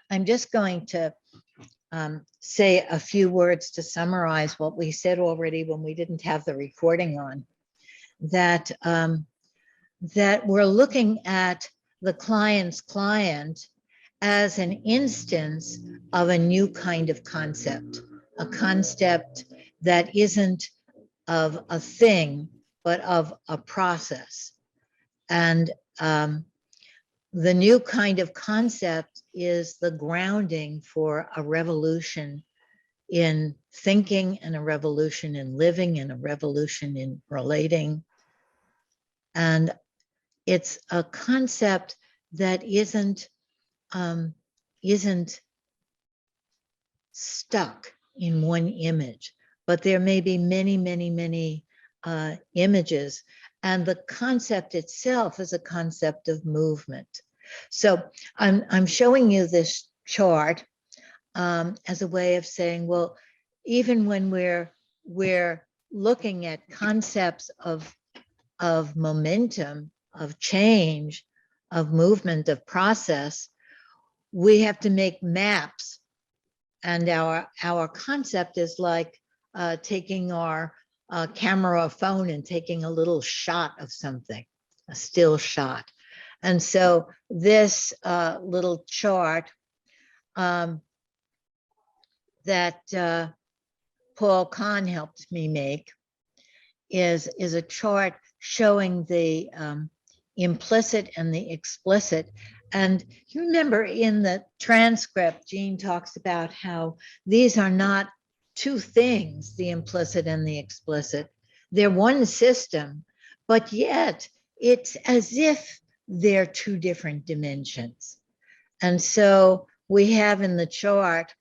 I'm just going to say a few words to summarize what we said already when we didn't have the recording on, that that we're looking at the client's client as an instance of a new kind of concept, a concept that isn't of a thing, but of a process. And the new kind of concept is the grounding for a revolution in thinking, and a revolution in living, and a revolution in relating. And it's a concept that isn't stuck in one image, but there may be many, many, many images. And the concept itself is a concept of movement. So I'm showing you this chart as a way of saying, well, even when we're looking at concepts of momentum, of change, of movement, of process, we have to make maps. And our concept is like taking our camera or phone and taking a little shot of something, a still shot. And so this little chart that Paul Kahn helped me make is a chart showing the implicit and the explicit. And you remember in the transcript, Jean talks about how these are not two things, the implicit and the explicit. They're one system, but yet it's as if they're two different dimensions. And so we have in the chart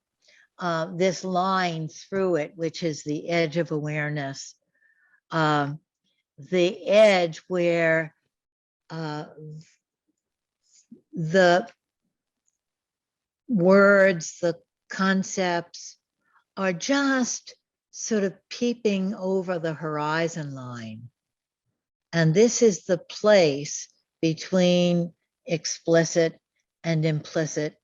this line through it, which is the edge of awareness, the edge where the words, the concepts are just sort of peeping over the horizon line. And this is the place between explicit and implicit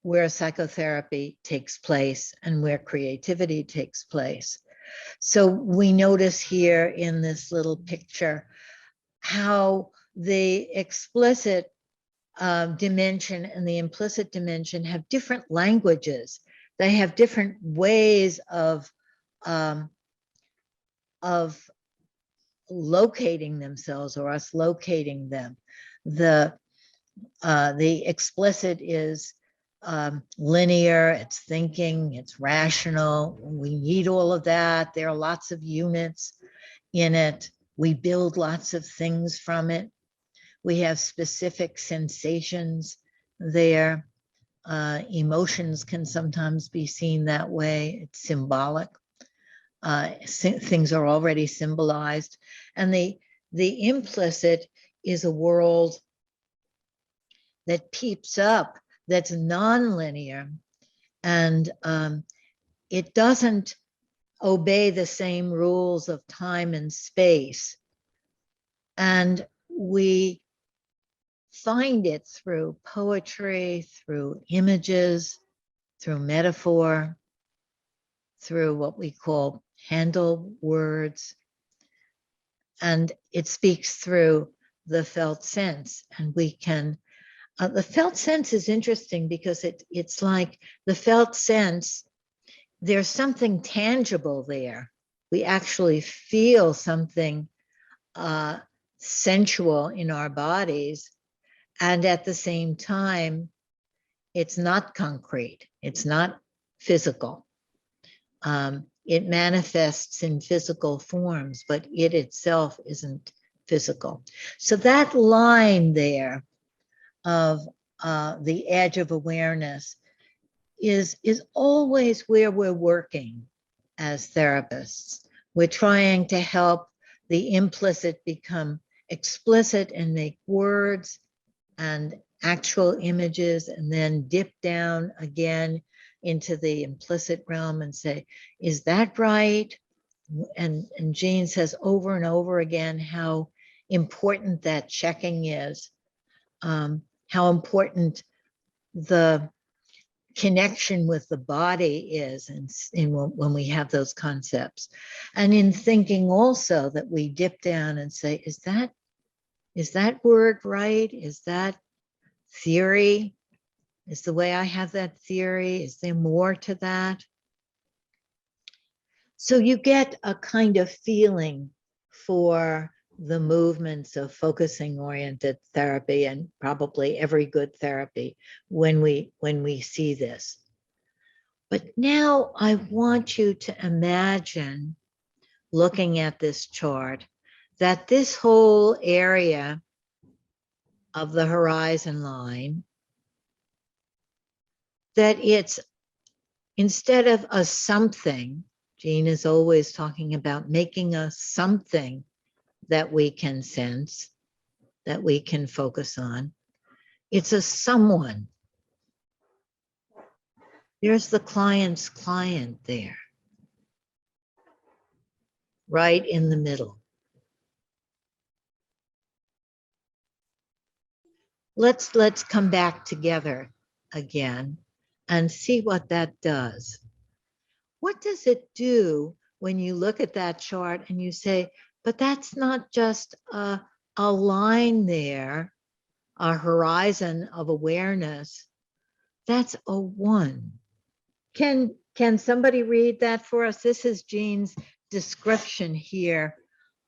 where psychotherapy takes place and where creativity takes place. So we notice here in this little picture how the explicit dimension and the implicit dimension have different languages. They have different ways of locating themselves, or us locating them. The explicit is linear, it's thinking, it's rational. We need all of that. There are lots of units in it. We build lots of things from it. We have specific sensations there. Emotions can sometimes be seen that way. It's symbolic. Things are already symbolized. And the implicit is a world that peeps up, that's nonlinear, and it doesn't obey the same rules of time and space. And we find it through poetry, through images, through metaphor, through what we call handle words. And it speaks through the felt sense. And we can, the felt sense is interesting because it's like the felt sense, there's something tangible there. We actually feel something sensual in our bodies. And at the same time, it's not concrete. It's not physical. It manifests in physical forms, but it itself isn't physical. So that line there of the edge of awareness is always where we're working as therapists. We're trying to help the implicit become explicit and make words and actual images, and then dip down again into the implicit realm and say, is that right? And Jean says over and over again how important that checking is, how important the connection with the body is when we have those concepts. And in thinking also that we dip down and say, is that word right? Is that theory? Is the way I have that theory? Is there more to that? So you get a kind of feeling for the movements of focusing oriented therapy, and probably every good therapy, when we see this. But now I want you to imagine, looking at this chart, that this whole area of the horizon line, that it's, instead of a something, Jean is always talking about making a something that we can sense, that we can focus on. It's a someone. There's the client's client there, right in the middle. Let's come back together again and see what that does. What does it do when you look at that chart and you say, but that's not just a line there, a horizon of awareness, that's a one. Can somebody read that for us? This is Jean's description here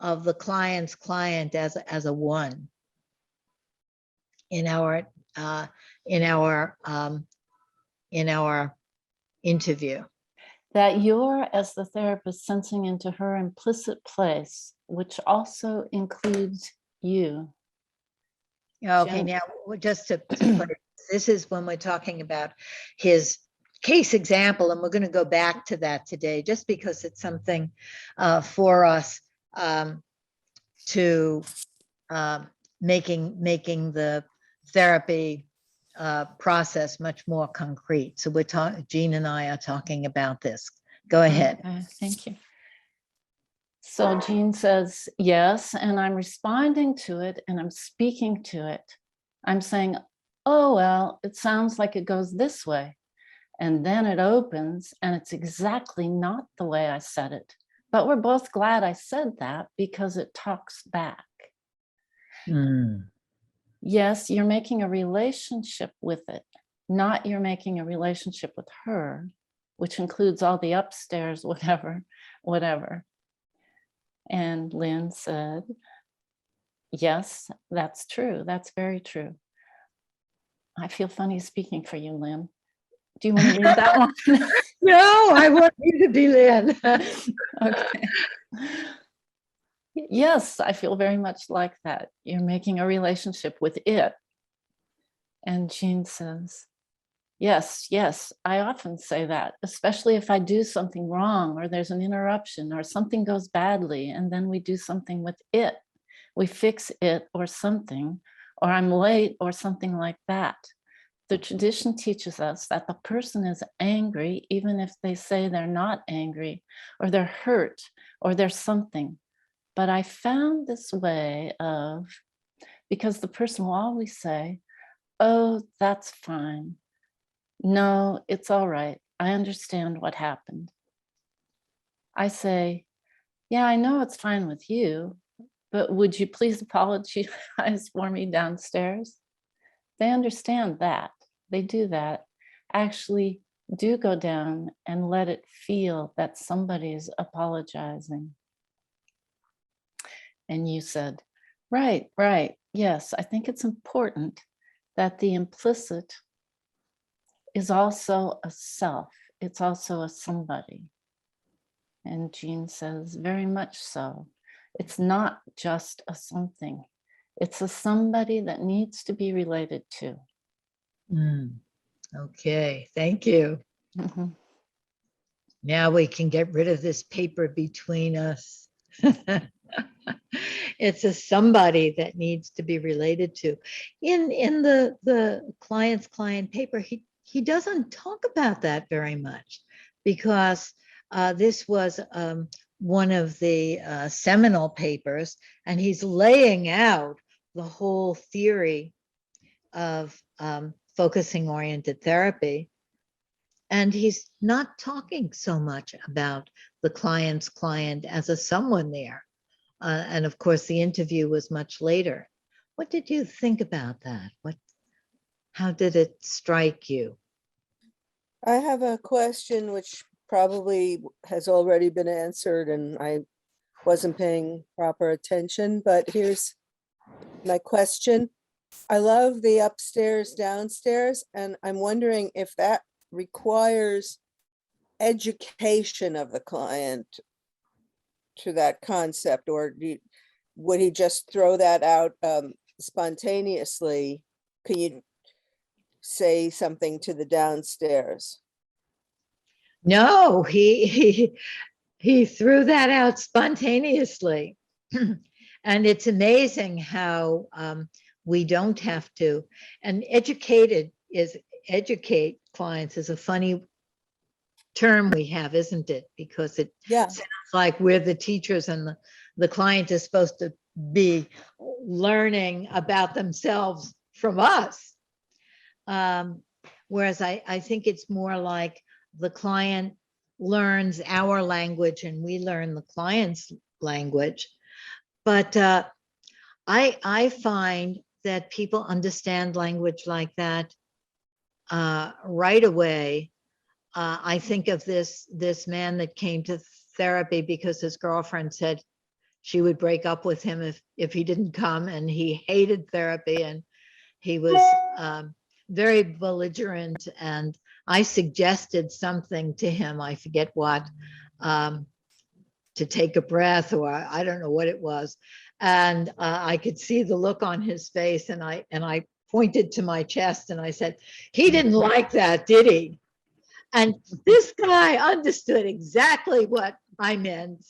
of the client's client as a one in our interview. That you're, as the therapist, sensing into her implicit place, which also includes you. Okay, now just to put it, this is when we're talking about his case example, and we're going to go back to that today, just because it's something for us to making the therapy process much more concrete. So we're talking, Jean and I are talking about this. Go ahead. Okay, thank you. So Jean says, yes, and I'm responding to it and I'm speaking to it. I'm saying, oh, well, it sounds like it goes this way. And then it opens and it's exactly not the way I said it. But we're both glad I said that because it talks back. Yes, you're making a relationship with it, not you're making a relationship with her, which includes all the upstairs, whatever. And Lynn said, yes, that's true. That's very true. I feel funny speaking for you, Lynn. Do you want to read that one? No, I want you to be Lynn. Okay. Yes, I feel very much like that. You're making a relationship with it. And Jean says, yes, I often say that, especially if I do something wrong or there's an interruption or something goes badly and then we do something with it. We fix it or something, or I'm late or something like that. The tradition teaches us that the person is angry even if they say they're not angry or they're hurt or there's something. But I found this way of, because the person will always say, oh, that's fine. No, it's all right. I understand what happened. I say, yeah, I know it's fine with you, but would you please apologize for me downstairs? They understand that. They do that. Actually do go down and let it feel that somebody's apologizing. And you said, right. Yes, I think it's important that the implicit is also a self. It's also a somebody. And Jean says, very much so. It's not just a something. It's a somebody that needs to be related to. Okay, thank you. Mm-hmm. Now we can get rid of this paper between us. It's a somebody that needs to be related to. In the client's client paper, he doesn't talk about that very much, because this was one of the seminal papers, and he's laying out the whole theory of focusing oriented therapy. And he's not talking so much about the client's client as a someone there. And of course, the interview was much later. What did you think about that? How did it strike you? I have a question which probably has already been answered and I wasn't paying proper attention, but here's my question. I love the upstairs, downstairs, and I'm wondering if that requires education of the client to that concept, or would he just throw that out spontaneously? Can you say something to the downstairs? No, he threw that out spontaneously. And it's amazing how we don't have to. And educate clients is a funny term we have, isn't it? Because it Yeah, sounds like we're the teachers and the client is supposed to be learning about themselves from us. Whereas I think it's more like the client learns our language and we learn the client's language. But I find that people understand language like that right away. I think of this man that came to therapy because his girlfriend said she would break up with him if he didn't come, and he hated therapy, and he was very belligerent. And I suggested something to him, I forget what, to take a breath, or I don't know what it was. And I could see the look on his face, and I pointed to my chest and I said, he didn't like that, did he? And this guy understood exactly what I meant.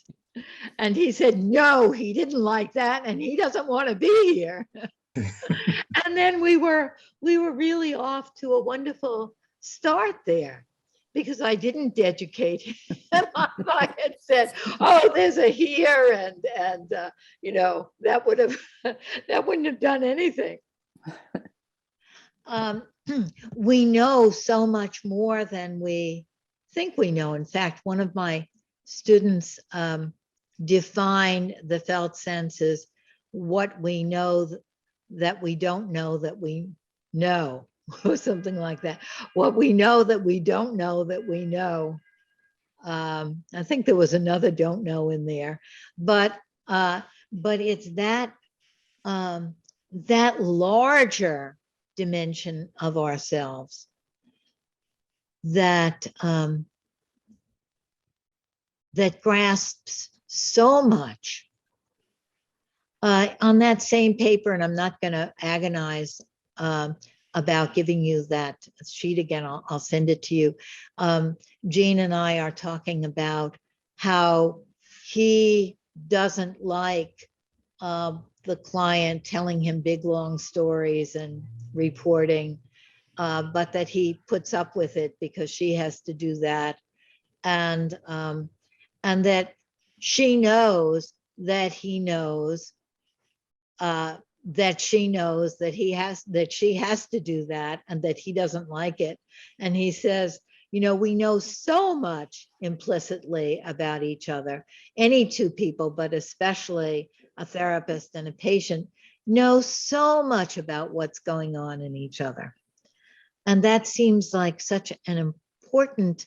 And he said, no, he didn't like that. And he doesn't want to be here. And then we were really off to a wonderful start there, because I didn't educate him. I had said, oh, there's a here, and that wouldn't have done anything. We know so much more than we think we know. In fact, one of my students defined the felt senses, what we know that we don't know that we know, or something like that. What we know that we don't know that we know. I think there was another don't know in there, but it's that that larger dimension of ourselves that that grasps so much. On that same paper, and I'm not going to agonize about giving you that sheet again, I'll send it to you. Jean and I are talking about how he doesn't like the client telling him big long stories and reporting, but that he puts up with it because she has to do that, and that she knows that he knows that she knows that she has to do that, and that he doesn't like it. And he says, we know so much implicitly about each other. Any two people, but especially a therapist and a patient, know so much about what's going on in each other. And that seems like such an important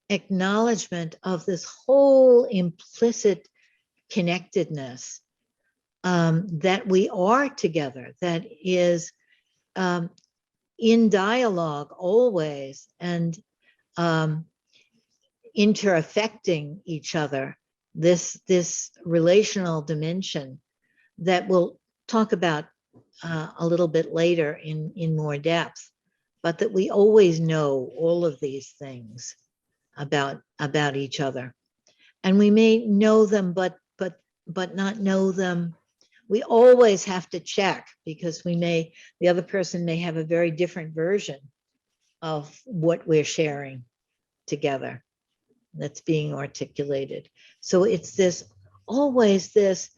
acknowledgement of this whole implicit connectedness, that we are together, that is in dialogue always, and inter-affecting each other, this relational dimension that we'll talk about a little bit later in more depth, but that we always know all of these things about each other. And we may know them, but not know them. We always have to check, because the other person may have a very different version of what we're sharing together that's being articulated. So it's always this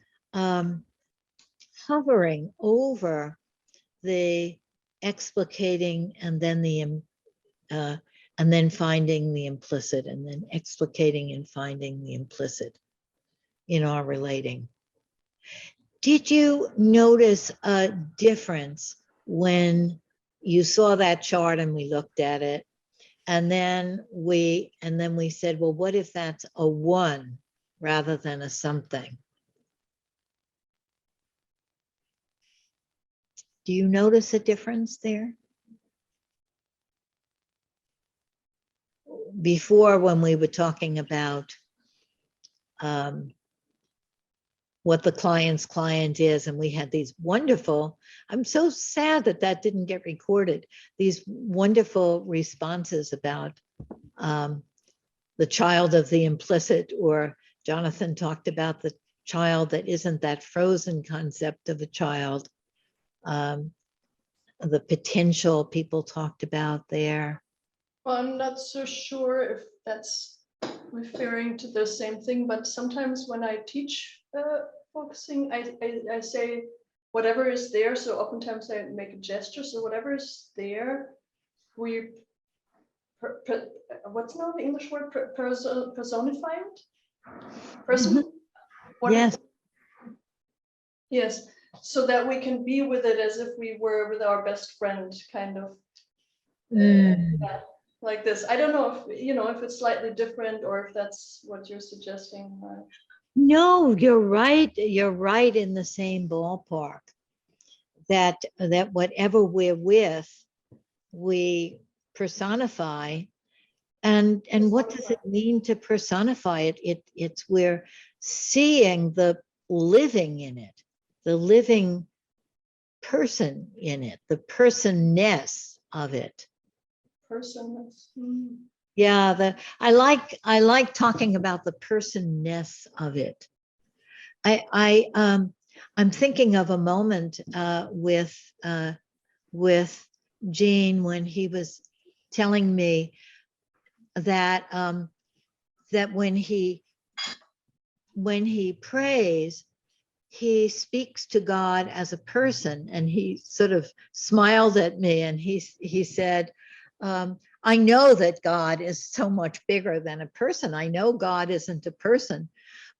hovering over the explicating, and then the and then finding the implicit, and then explicating and finding the implicit in our relating. Did you notice a difference when you saw that chart and we looked at it, and then we said, well, what if that's a one rather than a something? Do you notice a difference there? Before, when we were talking about what the client's client is, and we had these wonderful, I'm so sad that that didn't get recorded, these wonderful responses about the child of the implicit, or Jonathan talked about the child that isn't that frozen concept of a child. The potential people talked about there. Well, I'm not so sure if that's referring to the same thing, but sometimes when I teach focusing, I say whatever is there. So oftentimes I make a gesture. So whatever is there, we, what's now the English word? Personify it? Person? What- Yes. Yes, so that we can be with it as if we were with our best friend, kind of. Yeah, like this. I don't know if, you know, if it's slightly different or if that's what you're suggesting. No, you're right. You're right in the same ballpark. That whatever we're with, we personify. And what does it mean to personify it? It's we're seeing the living in it, the living person in it, the personness of it. Person. Yeah, I like talking about the personness of it. I'm thinking of a moment with Gene when he was telling me that that when he prays, he speaks to God as a person, and he sort of smiled at me, and he said, I know that God is so much bigger than a person. I know God isn't a person,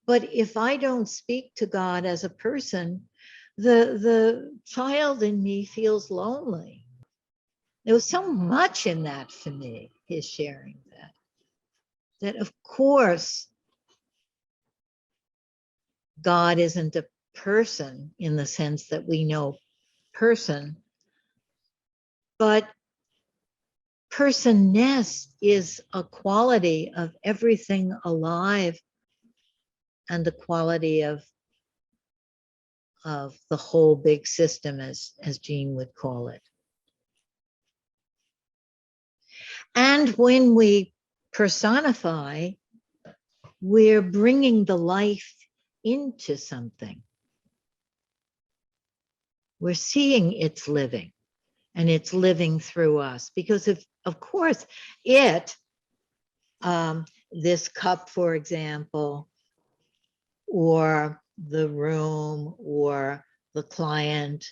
but if I don't speak to God as a person, the child in me feels lonely. There was so much in that for me, his sharing that of course, God isn't a person in the sense that we know person, but personness is a quality of everything alive and the quality of the whole big system, as Gene would call it. And when we personify, we're bringing the life into something. We're seeing it's living, and it's living through us, because of course it, this cup, for example, or the room, or the client,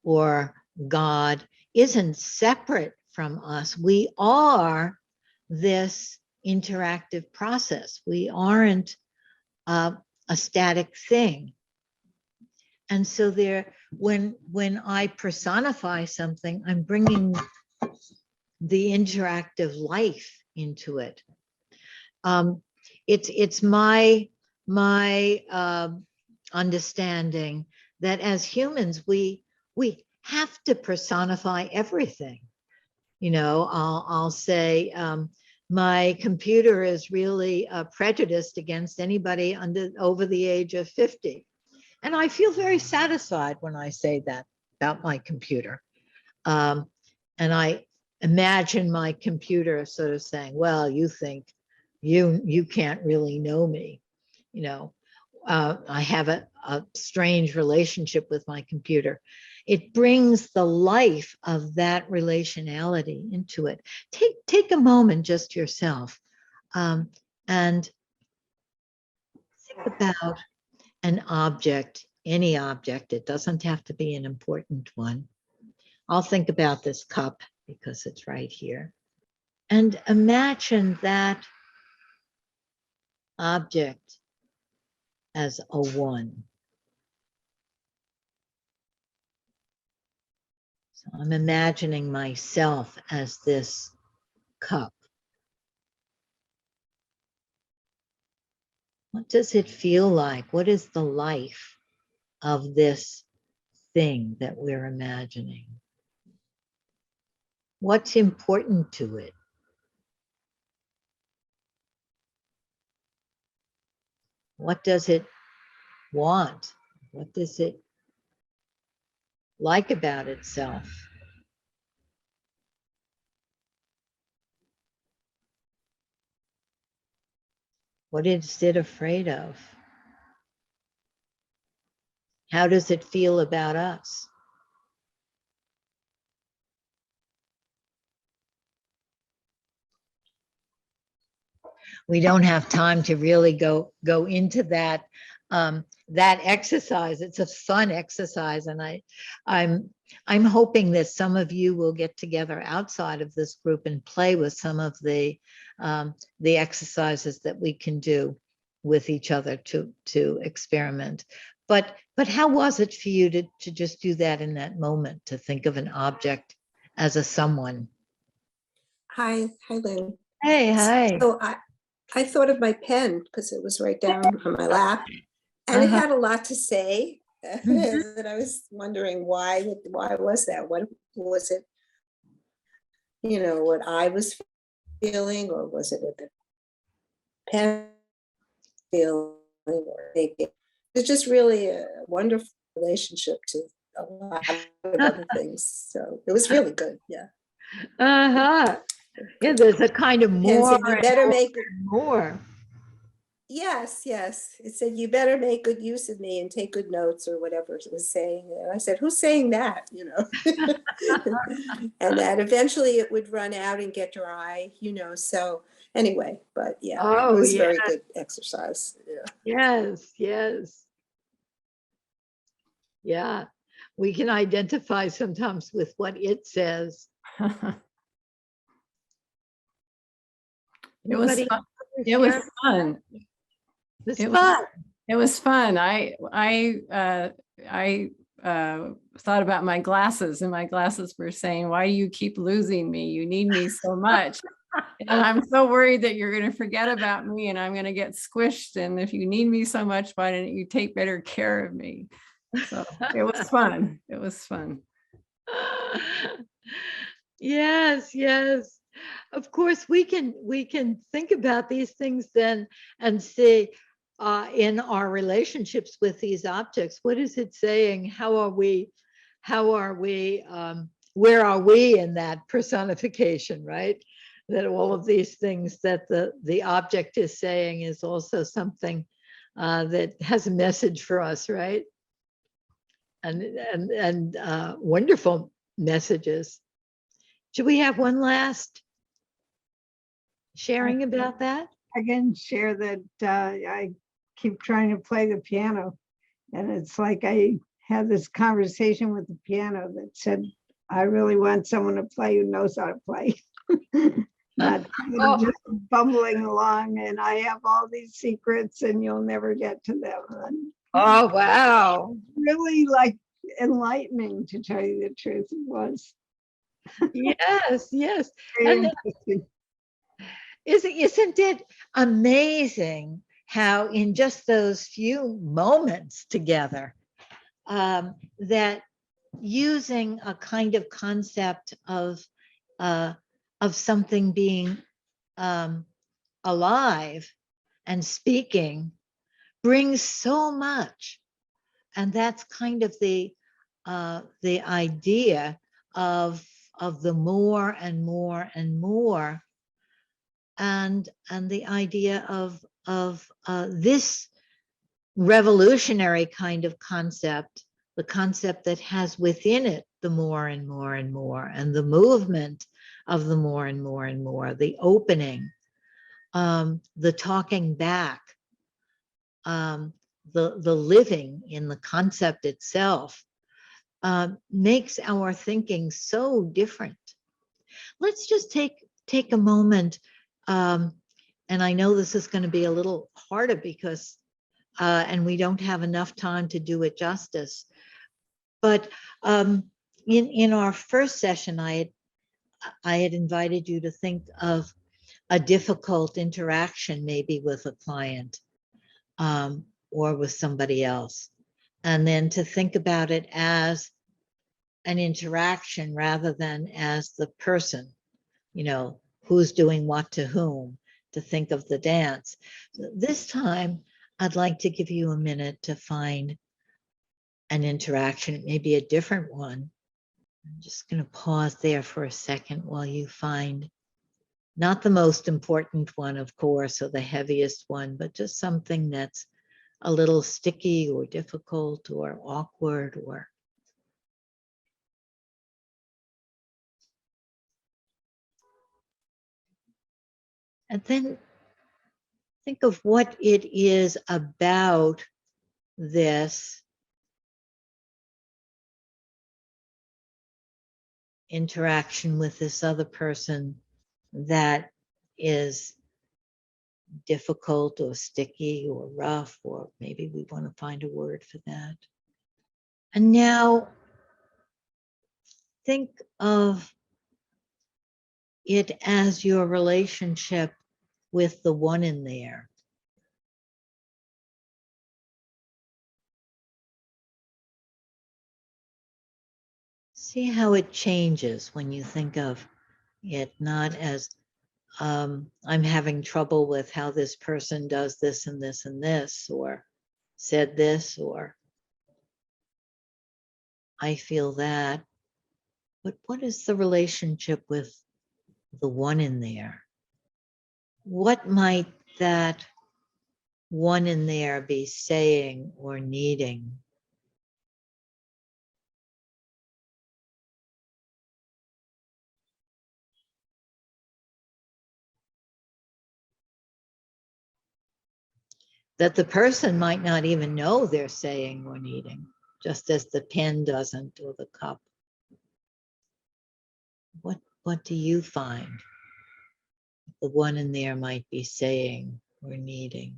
or God isn't separate from us. We are this interactive process. We aren't a static thing. And so there, when I personify something, I'm bringing the interactive life into it. It's my understanding that as humans, we have to personify everything. You know, I'll say my computer is really prejudiced against anybody over the age of 50. And I feel very satisfied when I say that about my computer. And I imagine my computer sort of saying, well, you think you can't really know me. You know, I have a strange relationship with my computer. It brings the life of that relationality into it. Take a moment just yourself and think about an object, any object. It doesn't have to be an important one. I'll think about this cup because it's right here. and imagine that object as a one. So I'm imagining myself as this cup. What does it feel like? What is the life of this thing that we're imagining? What's important to it? What does it want? What does it like about itself? What is it afraid of? How does it feel about us? We don't have time to really go into that that exercise. It's a fun exercise, and I'm hoping that some of you will get together outside of this group and play with some of the exercises that we can do with each other to experiment. But how was it for you to just do that in that moment, to think of an object as a someone? Hi, Lynn. Hey, hi. So I thought of my pen because it was right down on my lap, and it Uh-huh. had a lot to say. Mhm. And I was wondering why was that? What was it? What I was feeling, or was it what the pen feeling or thinking? It's just really a wonderful relationship to a lot of other things. So it was really good. Yeah. Uh-huh. Yeah, there's a kind of Pen more said, you better make and more. Yes, yes. It said, you better make good use of me and take good notes, or whatever it was saying. And I said, who's saying that? And that eventually it would run out and get dry, so anyway, but yeah, it Oh, was yeah. very good exercise. Yeah. Yes, yes. Yeah. We can identify sometimes with what it says. It was Anybody fun. else It was share? fun. It's It was fun. It was fun. I thought about my glasses, and my glasses were saying, "Why do you keep losing me? You need me so much." And I'm so worried that you're going to forget about me and I'm going to get squished. And if you need me so much, why didn't you take better care of me? So it was fun. It was fun. Yes, yes. Of course, we can think about these things then and see in our relationships with these objects, what is it saying? How are we? Where are we in that personification, right? That all of these things that the object is saying is also something that has a message for us, right? And wonderful messages. Should we have one last sharing about that? I can share that I keep trying to play the piano, and it's like I had this conversation with the piano that said, I really want someone to play who knows how to play. Not just bumbling along, and I have all these secrets and you'll never get to them. And Oh, wow. really like enlightening, to tell you the truth. It was Yes, yes. very And interesting. isn't it amazing how in just those few moments together, that using a kind of concept of something being alive and speaking brings so much, and that's kind of the idea of the more and more and more, and the idea of this revolutionary kind of concept, the concept that has within it the more and more and more, and the movement of the more and more and more, the opening, the talking back, the living in the concept itself, makes our thinking so different. Let's just take take a moment. And I know this is going to be a little harder because, and we don't have enough time to do it justice. But in our first session, I had invited you to think of a difficult interaction, maybe with a client or with somebody else, and then to think about it as an interaction rather than as the person, who's doing what to whom, to think of the dance. This time, I'd like to give you a minute to find an interaction. It may be a different one. I'm just going to pause there for a second while you find not the most important one, of course, or the heaviest one, but just something that's a little sticky or difficult or awkward or and then think of what it is about this interaction with this other person that is difficult or sticky or rough, or maybe we want to find a word for that. And now think of it as your relationship with the one in there. See how it changes when you think of it not as I'm having trouble with how this person does this and this and this, or said this, or I feel that. But what is the relationship with the one in there? What might that one in there be saying or needing? That the person might not even know they're saying or needing, just as the pen doesn't or the cup. What do you find the one in there might be saying or needing?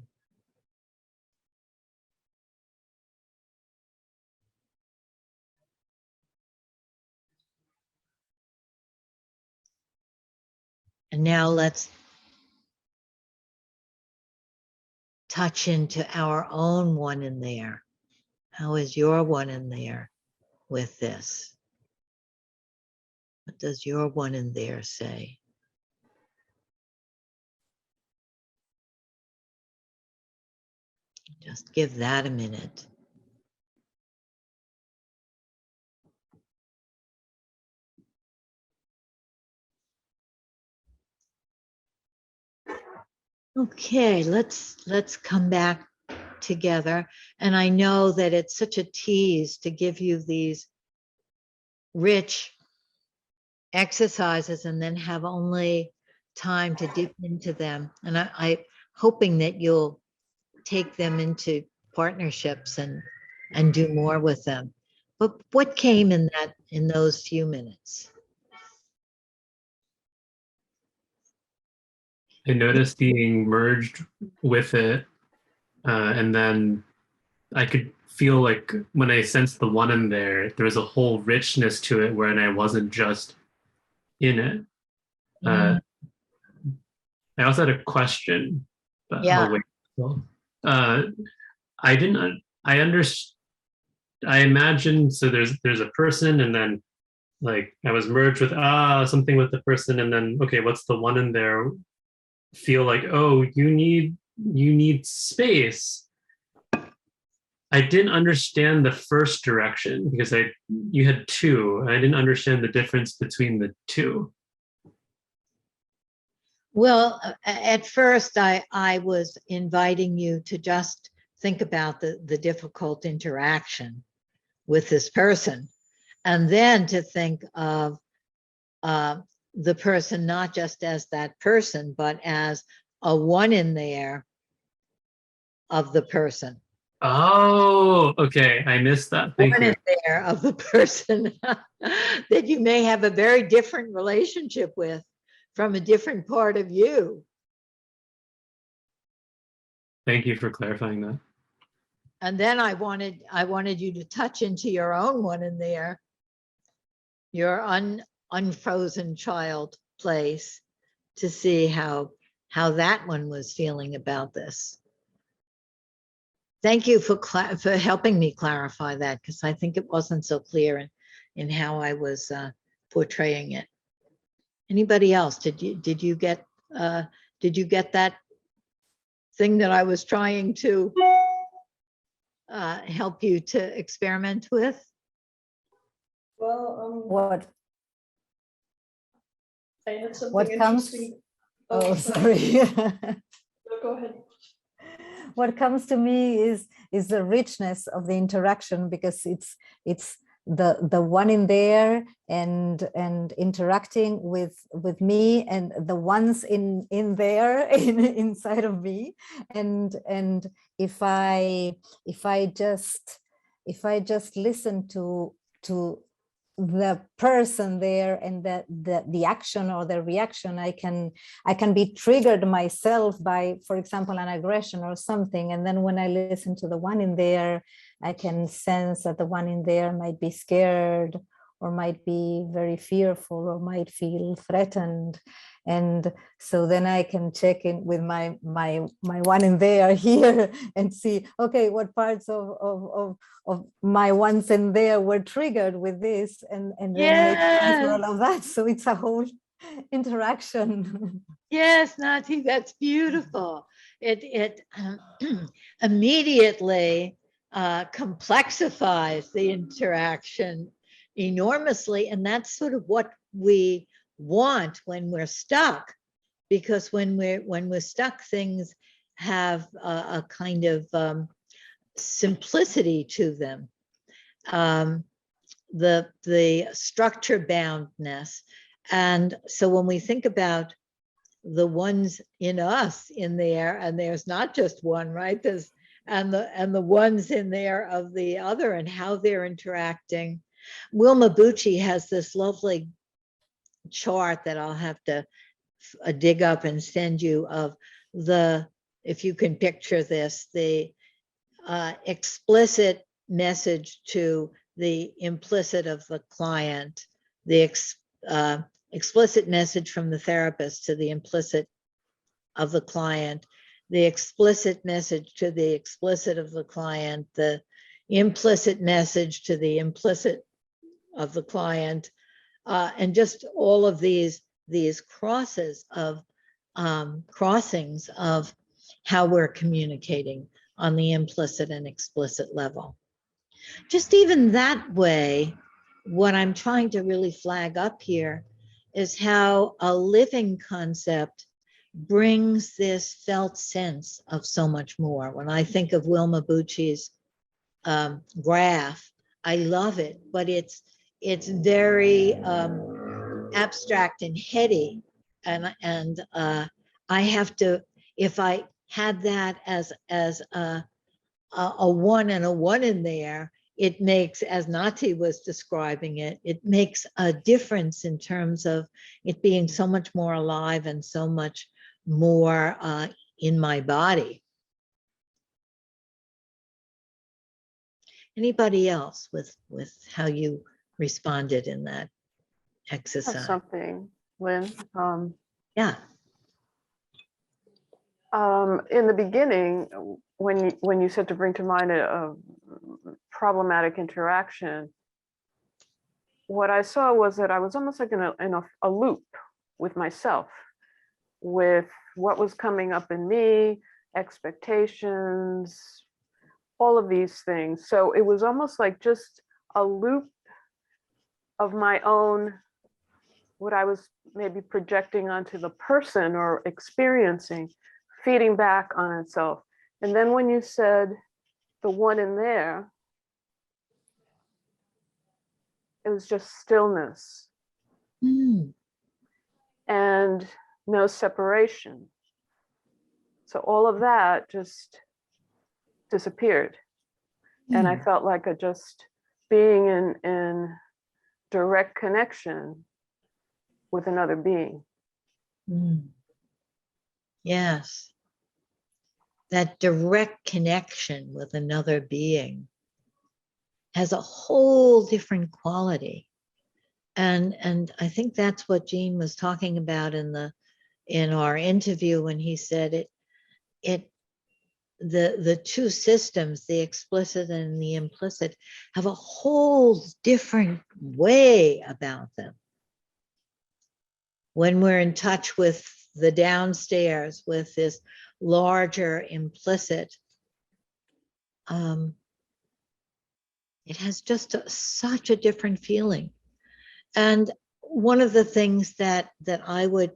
And now let's touch into our own one in there. How is your one in there with this? What does your one in there say? Just give that a minute. Okay, let's come back together. And I know that it's such a tease to give you these rich exercises and then have only time to dip into them. And I'm hoping that you'll take them into partnerships and do more with them. But what came in those few minutes? I noticed being merged with it, and then I could feel like when I sensed the one in there, there was a whole richness to it wherein I wasn't just in it. I also had a question, but Yeah. I'll wait. I didn't. I understand. I imagined so. There's a person, and then like I was merged with something with the person, and then okay, what's the one in there? Feel like, oh, you need space. I didn't understand the first direction because you had two. I didn't understand the difference between the two. Well, at first I was inviting you to just think about the difficult interaction with this person, and then to think of the person not just as that person, but as a one in there of the person. Oh, okay. I missed that. Thank One you. in there of the person that you may have a very different relationship with from a different part of you. Thank you for clarifying that. And then I wanted you to touch into your own one in there, your unfrozen child place, to see how that one was feeling about this. Thank you for helping me clarify that, because I think it wasn't so clear in how I was portraying it. Anybody else? Did you get that thing that I was trying to help you to experiment with? Well, What I had something what comes? interesting. Oh, sorry. No, go ahead. What comes to me is the richness of the interaction, because it's the one in there and interacting with me, and the ones in there inside of me, and if I just listen to the person there and the action or the reaction, I can be triggered myself by, for example, an aggression or something, and then when I listen to the one in there, I can sense that the one in there might be scared or might be very fearful or might feel threatened. And so then I can check in with my one in there here and see, okay, what parts of my ones in there were triggered with this, and then make sense for all of that. So it's a whole interaction. Yes, Nati, that's beautiful. It immediately complexifies the interaction enormously, and that's sort of what we want when we're stuck, because when we're stuck, things have a kind of simplicity to them. The structure boundness. And so when we think about the ones in us in there, and there's not just one, right? There's and the ones in there of the other, and how they're interacting. Wilma Bucci has this lovely chart that I'll have to dig up and send you, of the, if you can picture this, the explicit message to the implicit of the client, the explicit message from the therapist to the implicit of the client, the explicit message to the explicit of the client, the implicit message to the implicit of the client, and just all of these crosses of crossings of how we're communicating on the implicit and explicit level. Just even that way, what I'm trying to really flag up here is how a living concept brings this felt sense of so much more. When I think of Wilma Bucci's graph, I love it, but it's very abstract and heady, and I have to, if I had that as a one and a one in there, it makes, as Nati was describing it, it makes a difference in terms of it being so much more alive and so much more in my body. Anybody else with how you responded in that exercise? Something, Lynn. Yeah. In the beginning, when you said to bring to mind a problematic interaction, what I saw was that I was almost like in a loop with myself, with what was coming up in me, expectations, all of these things. So it was almost like just a loop of my own, what I was maybe projecting onto the person or experiencing, feeding back on itself. And then when you said the one in there, it was just stillness and no separation. So all of that just disappeared. And I felt like just being in direct connection with another being. Mm. Yes. That direct connection with another being has a whole different quality. And I think that's what Gene was talking about in our interview when he said the two systems, the explicit and the implicit, have a whole different way about them. When we're in touch with the downstairs, with this larger implicit, it has just such a different feeling. And one of the things that I would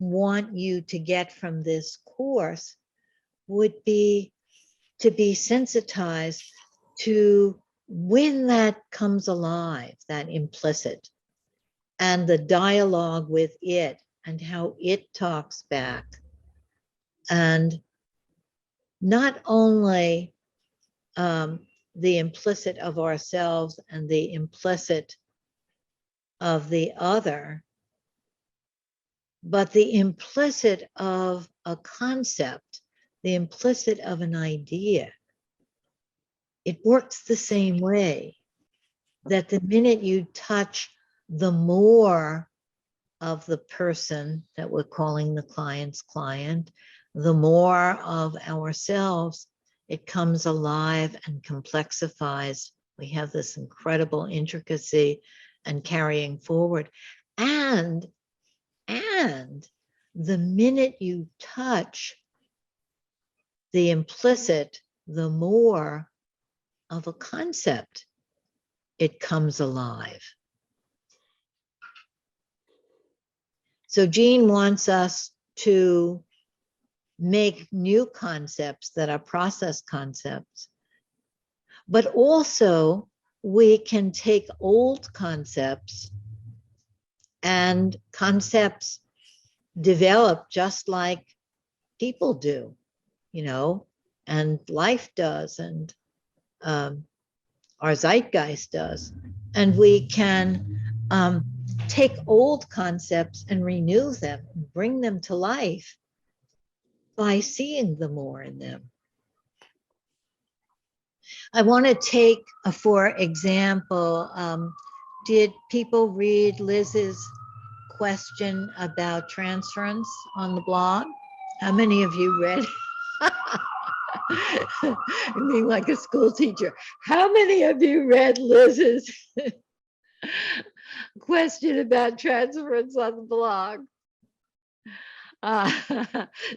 want you to get from this course would be to be sensitized to when that comes alive, that implicit, and the dialogue with it and how it talks back. And not only the implicit of ourselves and the implicit of the other, but the implicit of a concept, the implicit of an idea. It works the same way, that the minute you touch the more of the person that we're calling the client's client, the more of ourselves, it comes alive and complexifies. We have this incredible intricacy and carrying forward. And the minute you touch the implicit, the more of a concept, it comes alive. So Gene wants us to make new concepts that are process concepts, but also we can take old concepts and concepts develop just like people do, and life does, and our zeitgeist does. And we can take old concepts and renew them, and bring them to life by seeing the more in them. I want to take, for example, did people read Liz's question about transference on the blog? How many of you read? I mean, like a school teacher. How many of you read Liz's question about transference on the blog?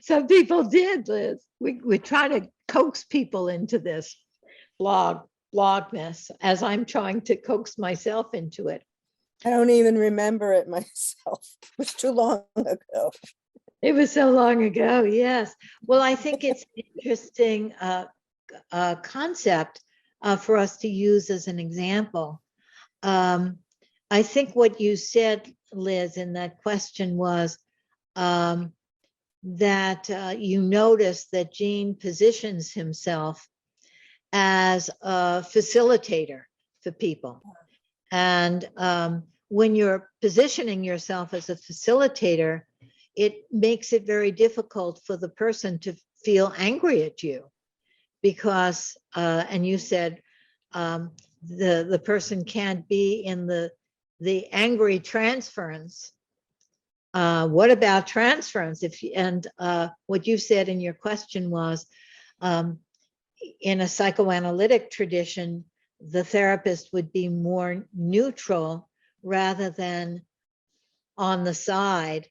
Some people did, Liz. We try to coax people into this blogness, as I'm trying to coax myself into it. I don't even remember it myself. It was too long ago. It was so long ago, yes. Well, I think it's an interesting concept for us to use as an example. I think what you said, Liz, in that question was that you noticed that Gene positions himself as a facilitator for people. And when you're positioning yourself as a facilitator, it makes it very difficult for the person to feel angry at you because, and you said the person can't be in the angry transference. What about transference? What you said in your question was, in a psychoanalytic tradition, the therapist would be more neutral rather than on the side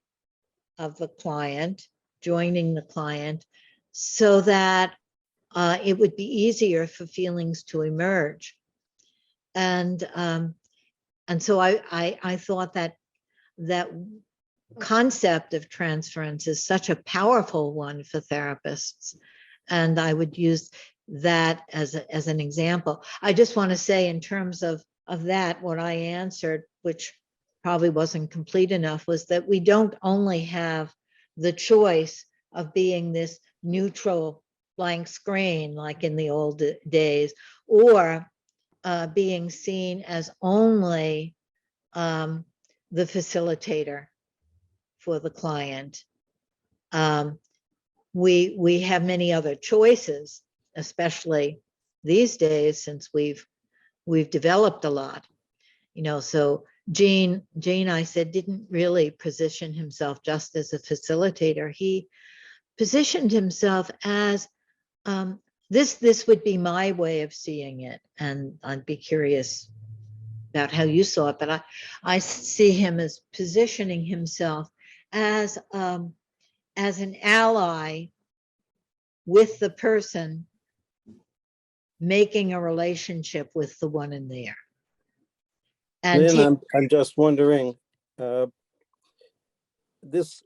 of the client, joining the client, so that it would be easier for feelings to emerge. And so I thought that concept of transference is such a powerful one for therapists, and I would use that as an example. I just want to say, in terms of that, what I answered, which probably wasn't complete enough, was that we don't only have the choice of being this neutral blank screen like in the old days, or being seen as only the facilitator for the client, we have many other choices, especially these days since we've developed a lot. So Gene, I said, didn't really position himself just as a facilitator. He positioned himself as this would be my way of seeing it, and I'd be curious about how you saw it, but I see him as positioning himself as an ally with the person making a relationship with the one in there. And Lynn, I'm just wondering, this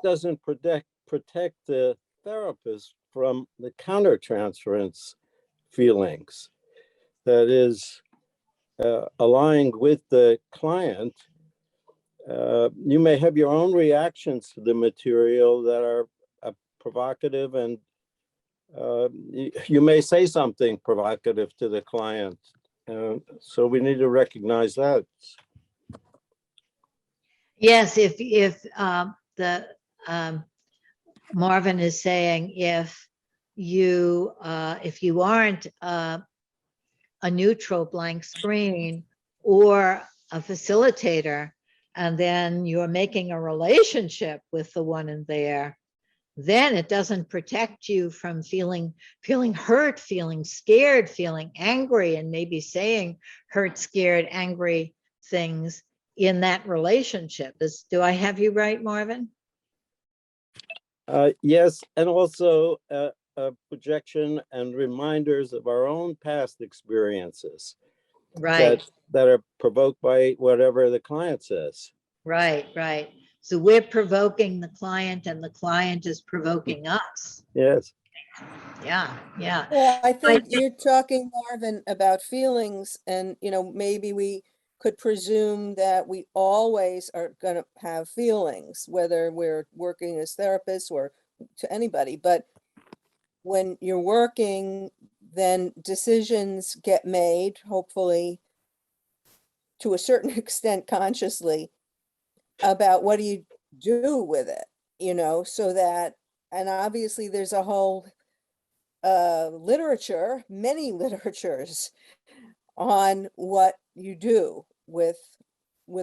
doesn't protect the therapist from the countertransference feelings. That is, aligned with the client, you may have your own reactions to the material that are provocative, and you may say something provocative to the client. So we need to recognize that. yes, if the Marvin is saying, if you aren't a neutral blank screen or a facilitator, and then you're making a relationship with the one in there, then it doesn't protect you from feeling hurt, feeling scared, feeling angry, and maybe saying hurt, scared, angry things in that relationship. Do I have you right, Marvin? Yes, and also a projection and reminders of our own past experiences. Right. That are provoked by whatever the client says. Right. So we're provoking the client, and the client is provoking us. Yes. Yeah. Well, I think you're talking, Marvin, about feelings, and maybe we could presume that we always are going to have feelings, whether we're working as therapists or to anybody. But when you're working, then decisions get made, hopefully to a certain extent consciously, about what do you do with it, so that, and obviously there's a whole literature, many literatures on what you do with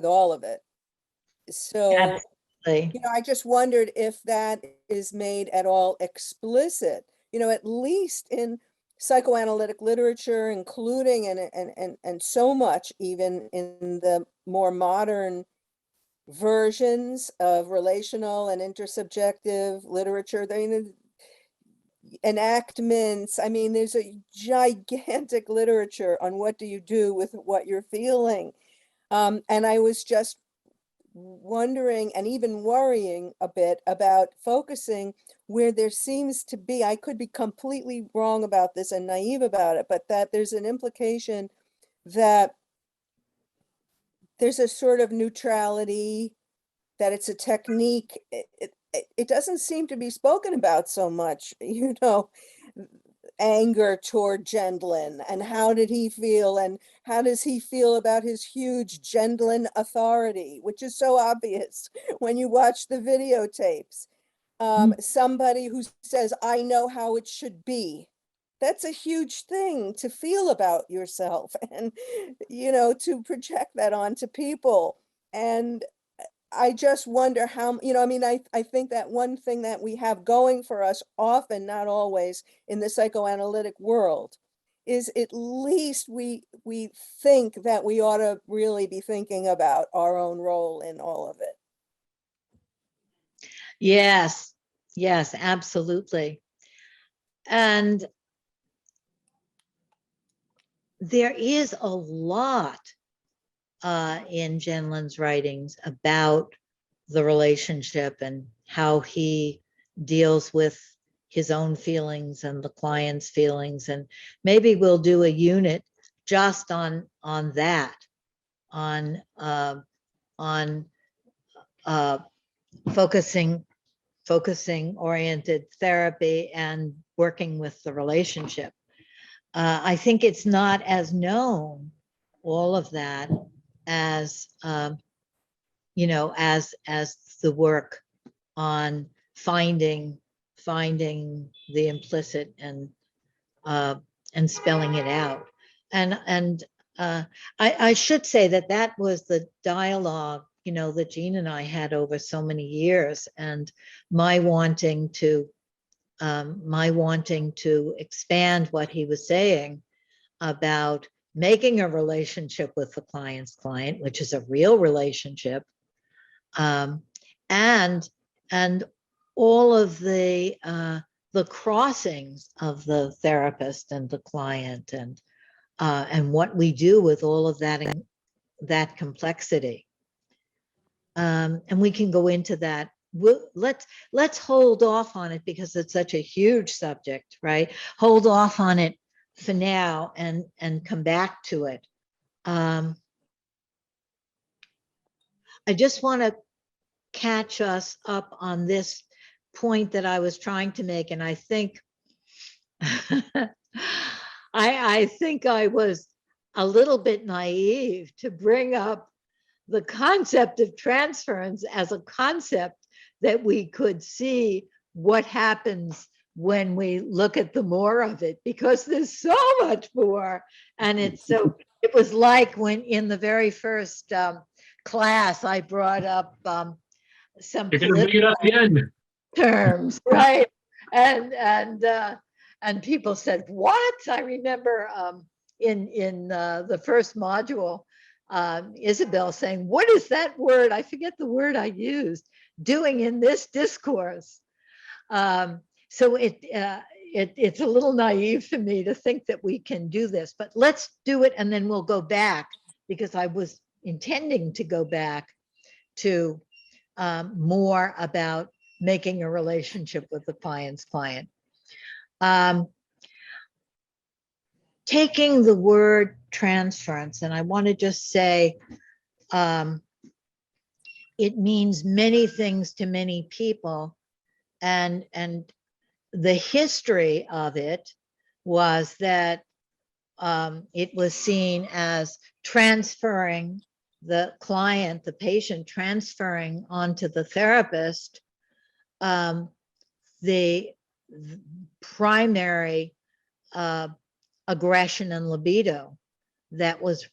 all of it. So, Absolutely. I just wondered if that is made at all explicit, at least in psychoanalytic literature, including and so much even in the more modern versions of relational and intersubjective literature. Enactments. I mean, there's a gigantic literature on what do you do with what you're feeling. And I was just wondering and even worrying a bit about focusing where there seems to be, I could be completely wrong about this and naive about it, but that there's an implication that there's a sort of neutrality, that it's a technique. It doesn't seem to be spoken about so much, anger toward Gendlin, and how did he feel, and how does he feel about his huge Gendlin authority, which is so obvious when you watch the videotapes. Somebody who says, I know how it should be. That's a huge thing to feel about yourself, and, to project that onto people. And I just wonder how, I think that one thing that we have going for us often, not always, in the psychoanalytic world is at least we think that we ought to really be thinking about our own role in all of it. Yes, absolutely. And there is a lot in Gendlin's writings about the relationship and how he deals with his own feelings and the client's feelings. And maybe we'll do a unit just on that, on focusing oriented therapy and working with the relationship. I think it's not as known, all of that, as as the work on finding the implicit and spelling it out. And I should say that was the dialogue, that Jean and I had over so many years, and my wanting to expand what he was saying about making a relationship with the client's client, which is a real relationship, and all of the crossings of the therapist and the client, and what we do with all of that complexity. And we can go into that. Let's hold off on it because it's such a huge subject, right? Hold off on it for now and come back to it. I just want to catch us up on this point that I was trying to make, and I think I think I was a little bit naive to bring up the concept of transference as a concept that we could see what happens when we look at the more of it, because there's so much more. And it was like when in the very first class I brought up some You're going to bring it up again. terms, right? And people said, what? I remember in the first module, Isabel saying, what is that word? I forget the word I used, doing in this discourse. So it's a little naive for me to think that we can do this, but let's do it and then we'll go back, because I was intending to go back to more about making a relationship with the client's client. Taking the word transference, and I want to just say it means many things to many people, and the history of it was that it was seen as transferring the client, the patient, transferring onto the therapist the primary aggression and libido that was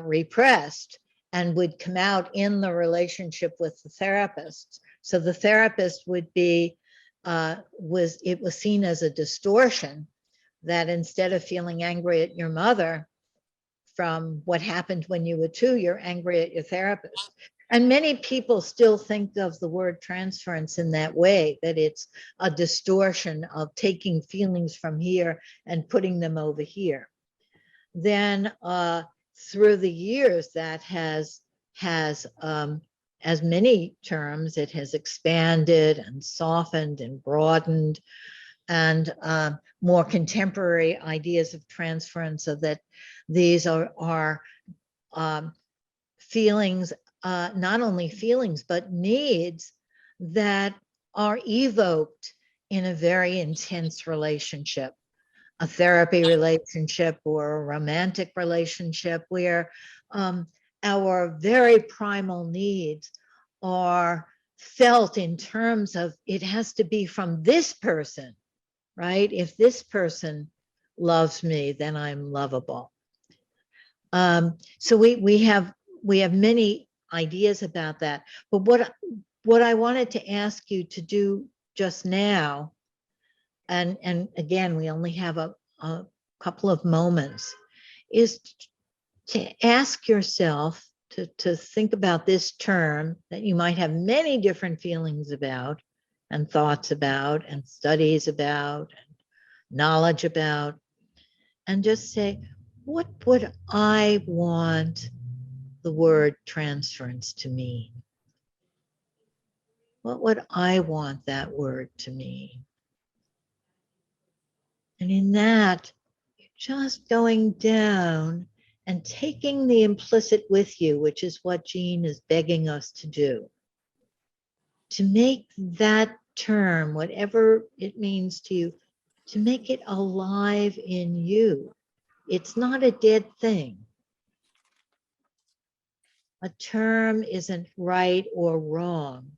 repressed and would come out in the relationship with the therapist. So the therapist would be it was seen as a distortion, that instead of feeling angry at your mother from what happened when you were 2, you're angry at your therapist. And many people still think of the word transference in that way, that it's a distortion of taking feelings from here and putting them over here. Then through the years, that has as many terms, it has expanded and softened and broadened, and more contemporary ideas of transference, so that these are feelings, not only feelings, but needs that are evoked in a very intense relationship, a therapy relationship or a romantic relationship, where our very primal needs are felt in terms of, it has to be from this person, right? If this person loves me, then I'm lovable. So we have many ideas about that. But what I wanted to ask you to do just now, and again, we only have a couple of moments, is to ask yourself to think about this term that you might have many different feelings about and thoughts about and studies about and knowledge about, and just say, what would I want the word transference to mean? What would I want that word to mean? And in that, you're just going down and taking the implicit with you, which is what Jean is begging us to do. To make that term, whatever it means to you, to make it alive in you. It's not a dead thing. a term isn't right or wrong,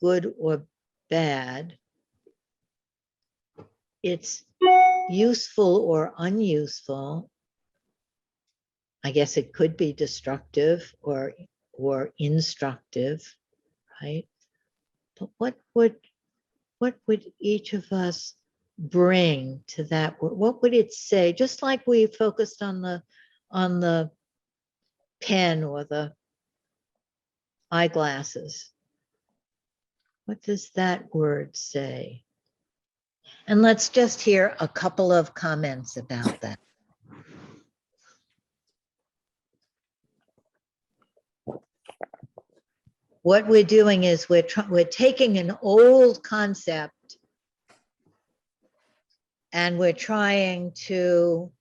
good or bad. It's useful or unuseful. I guess it could be destructive or instructive, right? But what would each of us bring to that? What would it say? Just like we focused on the pen or the eyeglasses. What does that word say? And let's just hear a couple of comments about that. What we're doing is we're taking an old concept and we're trying to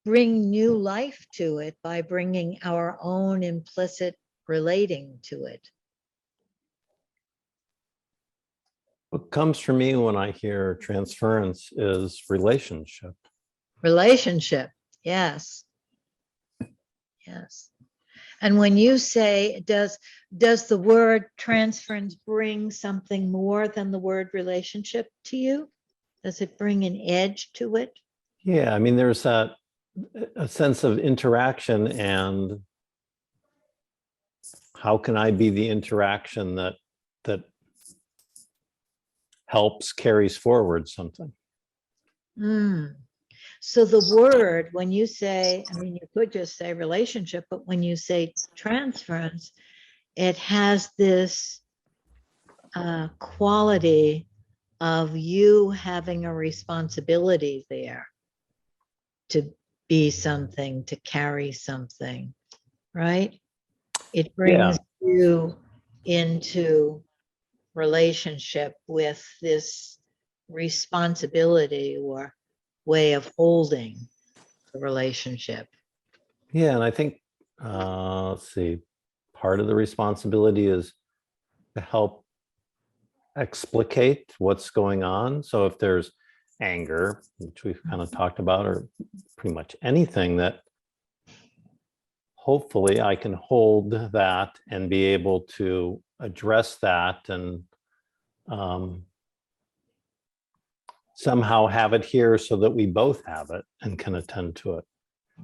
bring new life to it by bringing our own implicit relating to it. What comes for me when I hear transference is relationship. Relationship, yes. Yes. And when you say, does the word transference bring something more than the word relationship to you? Does it bring an edge to it? Yeah, I mean, there's a sense of interaction, and how can I be the interaction that helps, carries forward something? So the word, when you say, I mean, you could just say relationship, but when you say transference, it has this quality of you having a responsibility there to be something, to carry something, right? It brings you into relationship with this responsibility or way of holding the relationship. Yeah, and I think, let's see, part of the responsibility is to help explicate what's going on. So if there's anger, which we've kind of talked about, or pretty much anything, that hopefully I can hold that and be able to address that and somehow have it here so that we both have it and can attend to it.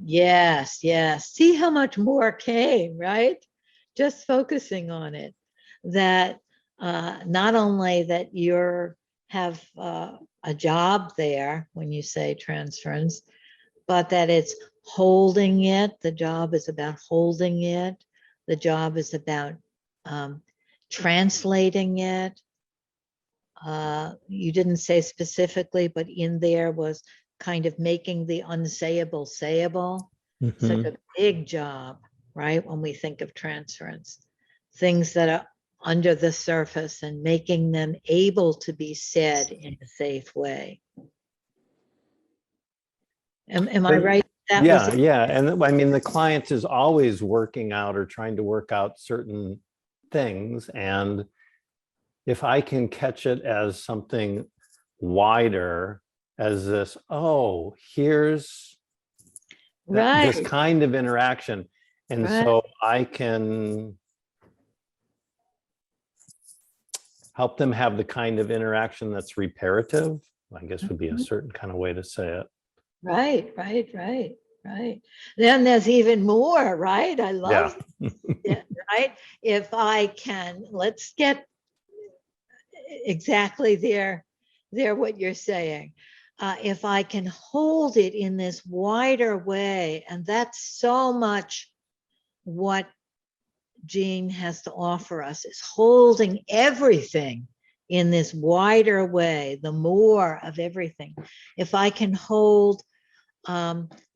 Yes, yes. See how much more came, right? Just focusing on it. That not only that you're have a job there when you say transference, but that it's holding it. The job is about holding it. The job is about translating it. You didn't say specifically, but in there was kind of making the unsayable sayable. Such a big job, right? When we think of transference, things that are under the surface and making them able to be said in a safe way. Am I right? Yeah. And I mean, the client is always working out or trying to work out certain things. And if I can catch it as something wider, as this, oh, here's this kind of interaction. And so I can help them have the kind of interaction that's reparative, I guess would be a certain kind of way to say it. Right. Then there's even more, right? I love it, right? If I can, let's get exactly there what you're saying. If I can hold it in this wider way, and that's so much what Jean has to offer us, is holding everything in this wider way, the more of everything. If I can hold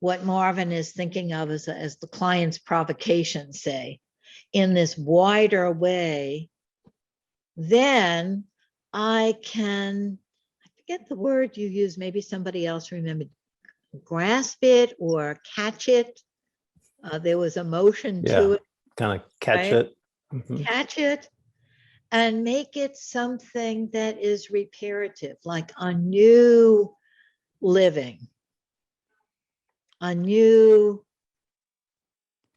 what Marvin is thinking of as the client's provocation, say, in this wider way, then I can, I forget the word you use, maybe somebody else remembered, grasp it or catch it. There was a motion to it. Kind of catch it. Catch it and make it something that is reparative, like a new living, a new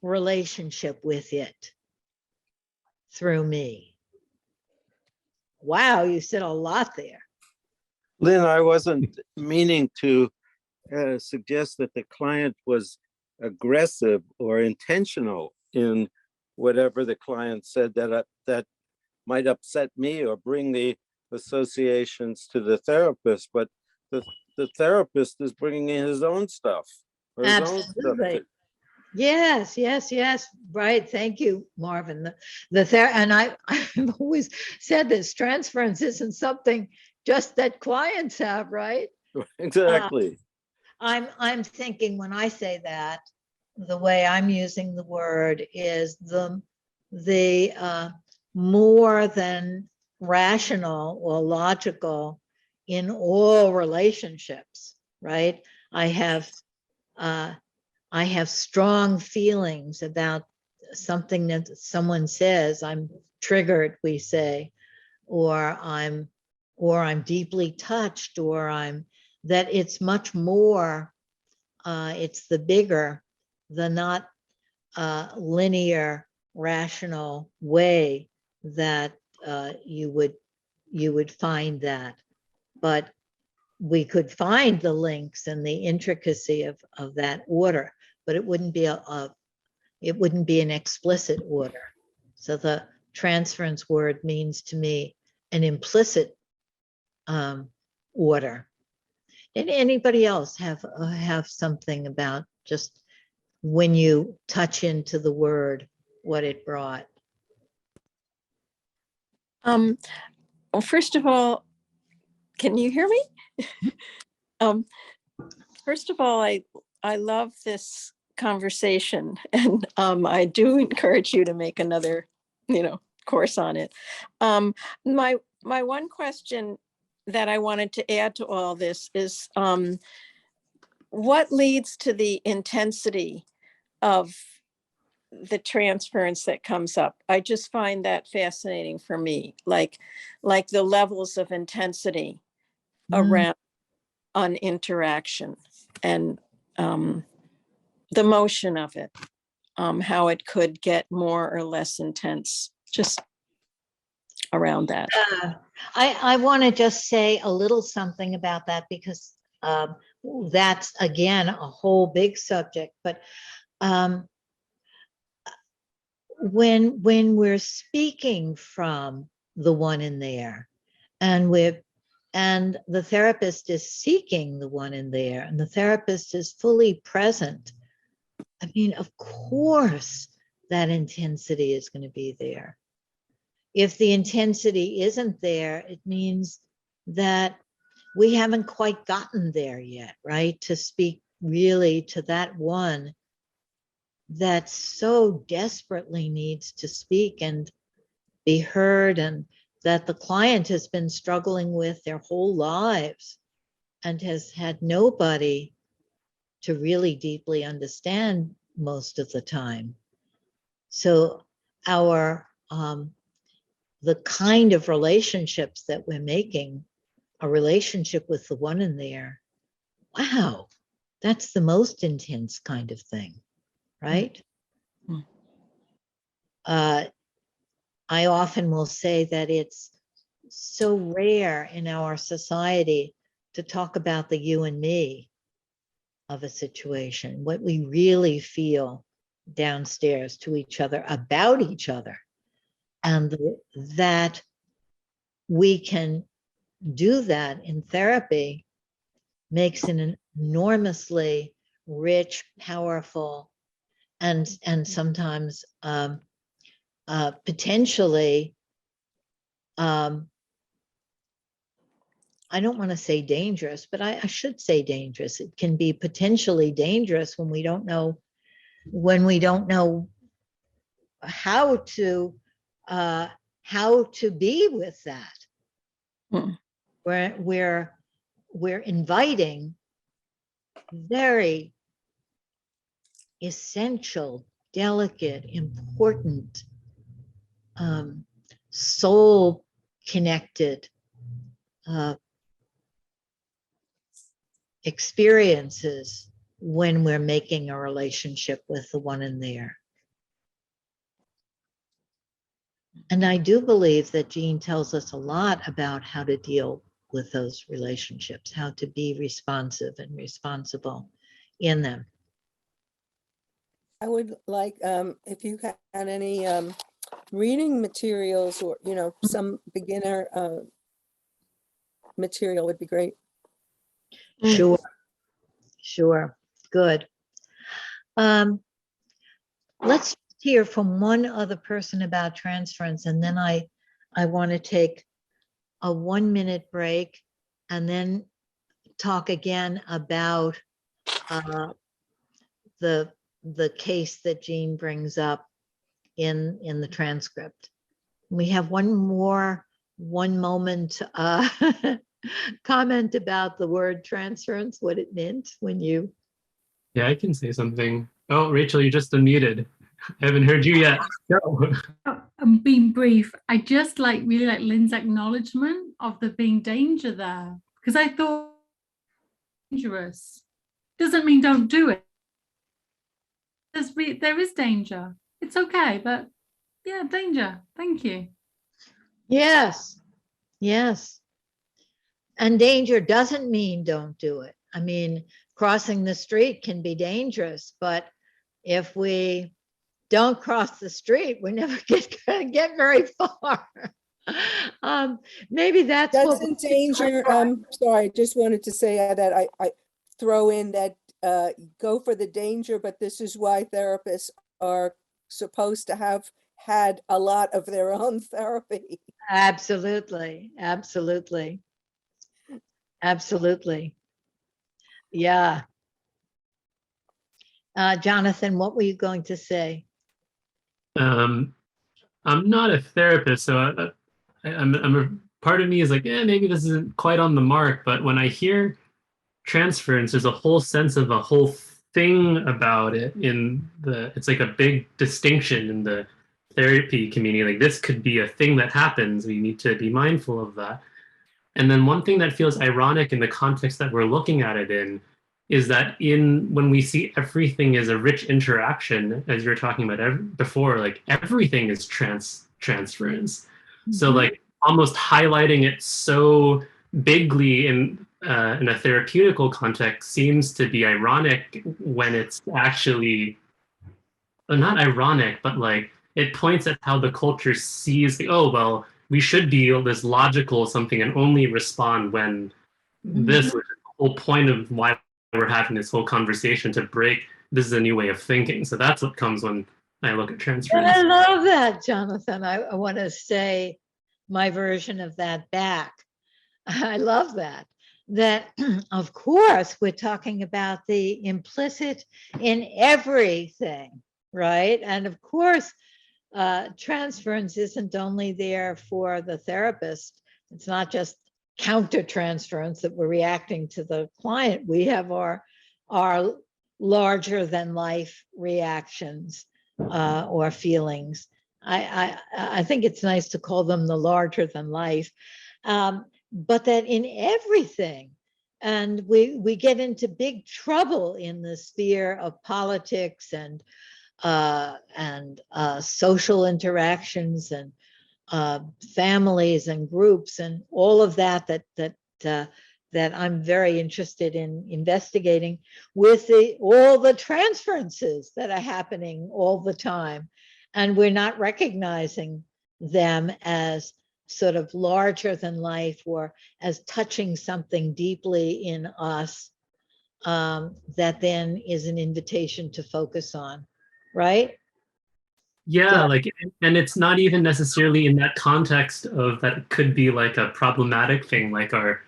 relationship with it through me. Wow, you said a lot there. Lynn, I wasn't meaning to suggest that the client was aggressive or intentional in whatever the client said that might upset me or bring the associations to the therapist, but the therapist is bringing in his own stuff. Or his own stuff Absolutely. too. Yes, yes, yes. Right. Thank you, Marvin. And I've always said this, transference isn't something just that clients have, right? Exactly. I'm thinking when I say that, the way I'm using the word is the more than rational or logical in all relationships, right? I have strong feelings about something that someone says. I'm triggered, we say, or I'm deeply touched, or that it's much more. It's the bigger, the not linear, rational way that you would find that, but we could find the links and the intricacy of that order, but it wouldn't be it wouldn't be an explicit order. So the transference word means to me an implicit order. And anybody else have something about just when you touch into the word, what it brought? Well, first of all, can you hear me? First of all, I love this conversation, and I do encourage you to make another, course on it. My one question that I wanted to add to all this is, what leads to the intensity of the transference that comes up? I just find that fascinating for me, like the levels of intensity around on interaction and the motion of it, how it could get more or less intense, just around that. I want to just say a little something about that, because that's again a whole big subject. But when we're speaking from the one in there, and the therapist is seeking the one in there, and the therapist is fully present, I mean, of course, that intensity is going to be there. If the intensity isn't there, it means that we haven't quite gotten there yet, right? To speak really to that one that so desperately needs to speak and be heard, and that the client has been struggling with their whole lives and has had nobody to really deeply understand most of the time. So the kind of relationships that we're making, a relationship with the one in there, wow, that's the most intense kind of thing, right? I often will say that it's so rare in our society to talk about the you and me of a situation, what we really feel downstairs to each other about each other, and that we can do that in therapy makes an enormously rich, powerful, and sometimes potentially, I don't want to say dangerous, but I should say dangerous. It can be potentially dangerous when we don't know how to be with that. We're inviting very essential, delicate, important, soul connected experiences when we're making a relationship with the one in there. And I do believe that Jean tells us a lot about how to deal with those relationships, how to be responsive and responsible in them. I would like, if you had any reading materials or, some beginner material would be great. Sure, sure, good. Let's hear from one other person about transference, and then I want to take a 1-minute break and then talk again about the case that Jean brings up in the transcript. We have one moment comment about the word transference, what it meant when you. Yeah, I can say something. Oh, Rachel, you just unmuted. I haven't heard you yet. Go. I'm being brief. I just really like Lynn's acknowledgement of there being danger there, because I thought dangerous doesn't mean don't do it. There is danger. It's okay, but yeah, danger. Thank you. Yes, yes. And danger doesn't mean don't do it. I mean, crossing the street can be dangerous, but if we don't cross the street, we never get very far. Maybe that's what Doesn't danger, sorry, I just wanted to say that I throw in that go for the danger, but this is why therapists are supposed to have had a lot of their own therapy. Absolutely, absolutely. Absolutely. Yeah. Jonathan, what were you going to say? I'm not a therapist, so I'm a part of me is like, maybe this isn't quite on the mark. But when I hear transference, there's a whole sense of a whole thing about it it's like a big distinction in the therapy community. Like this could be a thing that happens. We need to be mindful of that. And then one thing that feels ironic in the context that we're looking at it in is that when we see everything as a rich interaction, as you were talking about before, like everything is transference. So like almost highlighting it so bigly in a therapeutical context seems to be ironic when it's actually not ironic, but like it points at how the culture sees we should be this logical something and only respond when this, which is the whole point of why we're having this whole conversation, to break this is a new way of thinking. So that's what comes when I look at transference. I love that, Jonathan. I want to say my version of that back. I love that. That, of course, we're talking about the implicit in everything, right? And of course, transference isn't only there for the therapist. It's not just counter-transference that we're reacting to the client. We have our larger than life reactions or feelings. I think it's nice to call them the larger than life, but that in everything, and we get into big trouble in the sphere of politics and social interactions and families and groups and all of that I'm very interested in investigating with all the transferences that are happening all the time. And we're not recognizing them as sort of larger than life or as touching something deeply in us that then is an invitation to focus on, right? Yeah, and it's not even necessarily in that context of that it could be like a problematic thing, like our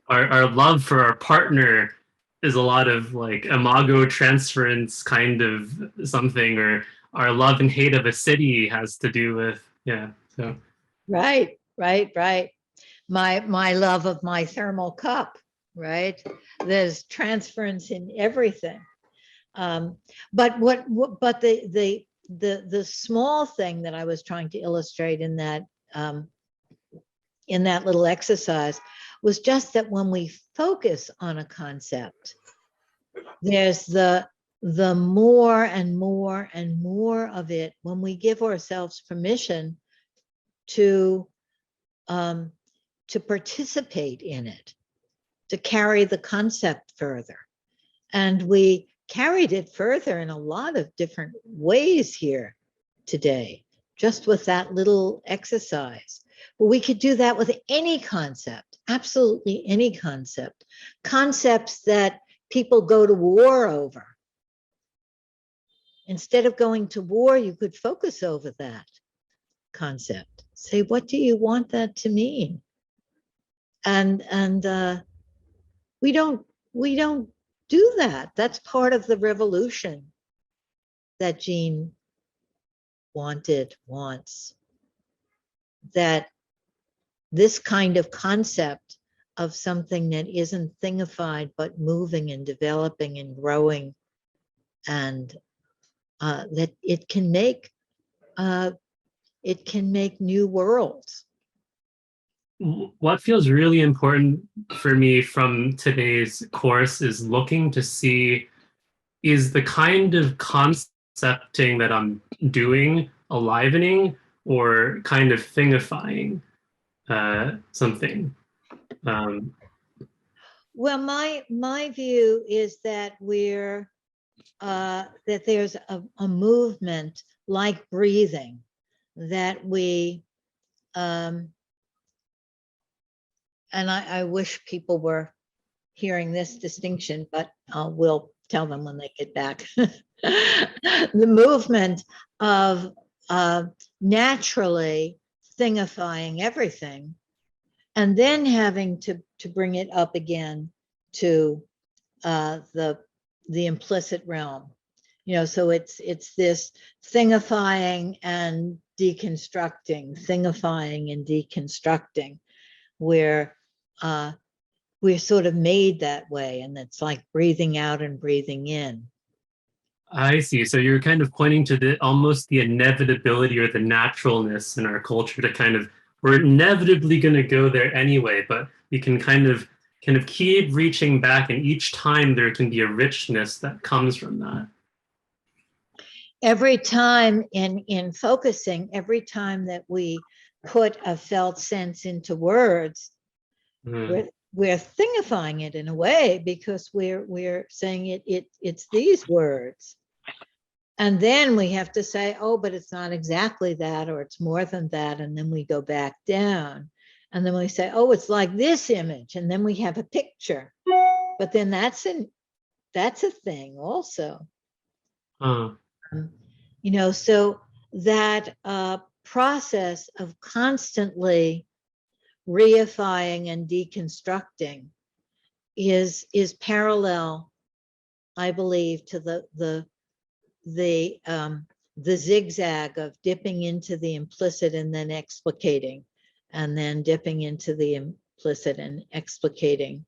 love for our partner is a lot of like imago transference kind of something, or our love and hate of a city has to do with, so. Right. My love of my thermal cup, right? There's transference in everything. But the small thing that I was trying to illustrate in that little exercise was just that when we focus on a concept, there's the more and more and more of it when we give ourselves permission to participate in it, to carry the concept further. And we carried it further in a lot of different ways here today, just with that little exercise. But we could do that with any concept, absolutely any concept. Concepts that people go to war over. Instead of going to war, you could focus over that concept. Say, what do you want that to mean? And we don't do that. That's part of the revolution that Jean wants. That this kind of concept of something that isn't thingified, but moving and developing and growing, and that it can make new worlds. What feels really important for me from today's course is looking to see, is the kind of concepting that I'm doing alivening or kind of thingifying something? Well, my view is that that there's a movement like breathing, that we, and I wish people were hearing this distinction, but we'll tell them when they get back. The movement of naturally thingifying everything, and then having to bring it up again to the implicit realm. You know, so it's this thingifying and deconstructing, thingifying and deconstructing, where we're sort of made that way, and it's like breathing out and breathing in. I see. So you're kind of pointing to almost the inevitability or the naturalness in our culture to kind of, we're inevitably going to go there anyway, but we can kind of keep reaching back, and each time there can be a richness that comes from that. Every time in focusing, every time that we put a felt sense into words, we're thingifying it in a way, because we're saying it's these words. And then we have to say, oh, but it's not exactly that, or it's more than that. And then we go back down. And then we say, oh, it's like this image. And then we have a picture. But then that's a thing also. You know, so that process of constantly reifying and deconstructing is parallel, I believe, to the zigzag of dipping into the implicit and then explicating, and then dipping into the implicit and explicating.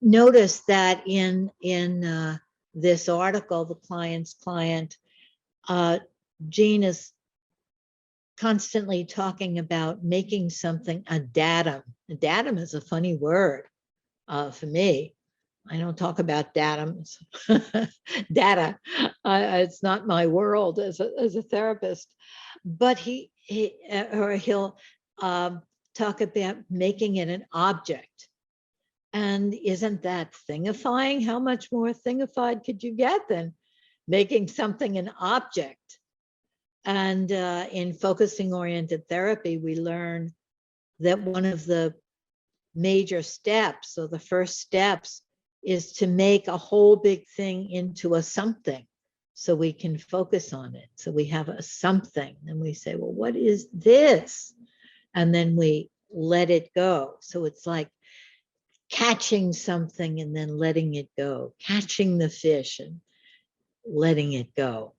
Notice that in this article, The Client's Client, Jean is constantly talking about making something a datum. A datum is a funny word for me. I don't talk about datums, data. It's not my world as a therapist. But he'll talk about making it an object. And isn't that thingifying? How much more thingified could you get than making something an object? And in focusing oriented therapy, we learn that one of the major steps, or the first steps, is to make a whole big thing into a something, so we can focus on it. So we have a something, and we say, well, what is this? And then we let it go. So it's like catching something and then letting it go, catching the fish and letting it go.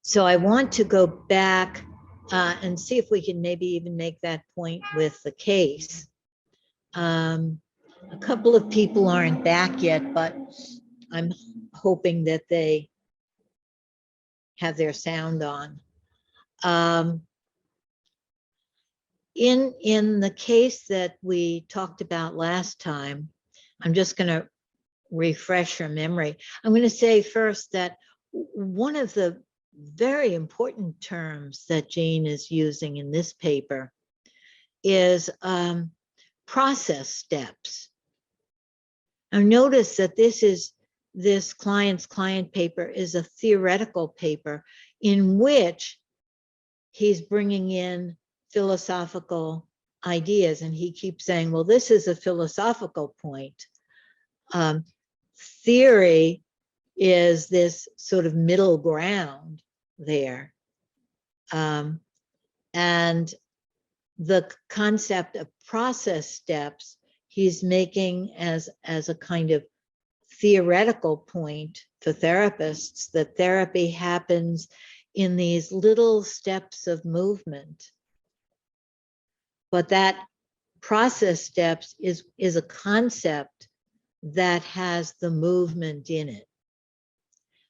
So I want to go back and see if we can maybe even make that point with the case. A couple of people aren't back yet, but I'm hoping that they have their sound on. In the case that we talked about last time, I'm just going to refresh your memory. I'm going to say first that one of the very important terms that Jean is using in this paper is process steps. Now notice that this client paper is a theoretical paper in which he's bringing in philosophical ideas, and he keeps saying, well, this is a philosophical point. Theory is this sort of middle ground there. And the concept of process steps he's making as a kind of theoretical point for therapists, that therapy happens in these little steps of movement. But that process steps is a concept that has the movement in it.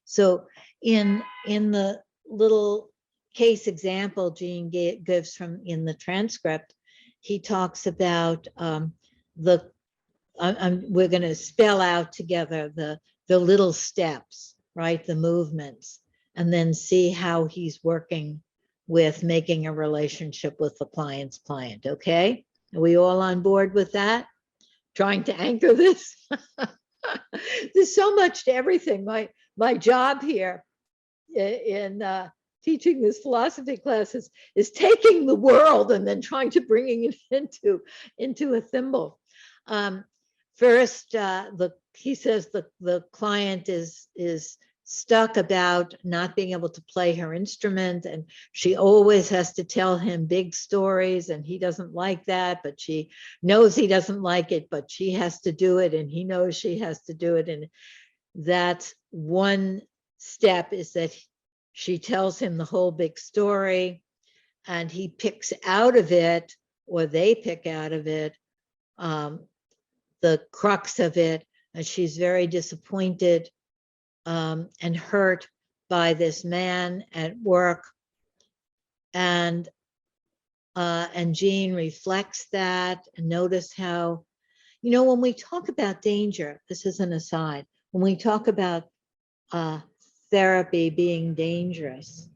So in the little case example Jean gives from in the transcript, he talks about we're going to spell out together the little steps, right? The movements, and then see how he's working with making a relationship with the client's client. Okay, are we all on board with that? Trying to anchor this. There's so much to everything. My job here in teaching this philosophy class is taking the world and then trying to bringing it into a thimble. First, he says the client is stuck about not being able to play her instrument, and she always has to tell him big stories, and he doesn't like that, but she knows he doesn't like it, but she has to do it, and he knows she has to do it. And that's one step, is that she tells him the whole big story, and he picks out of it, or they pick out of it, the crux of it, and she's very disappointed and hurt by this man at work. And Jean reflects that, and notice how, when we talk about danger, this is an aside, when we talk about therapy being dangerous,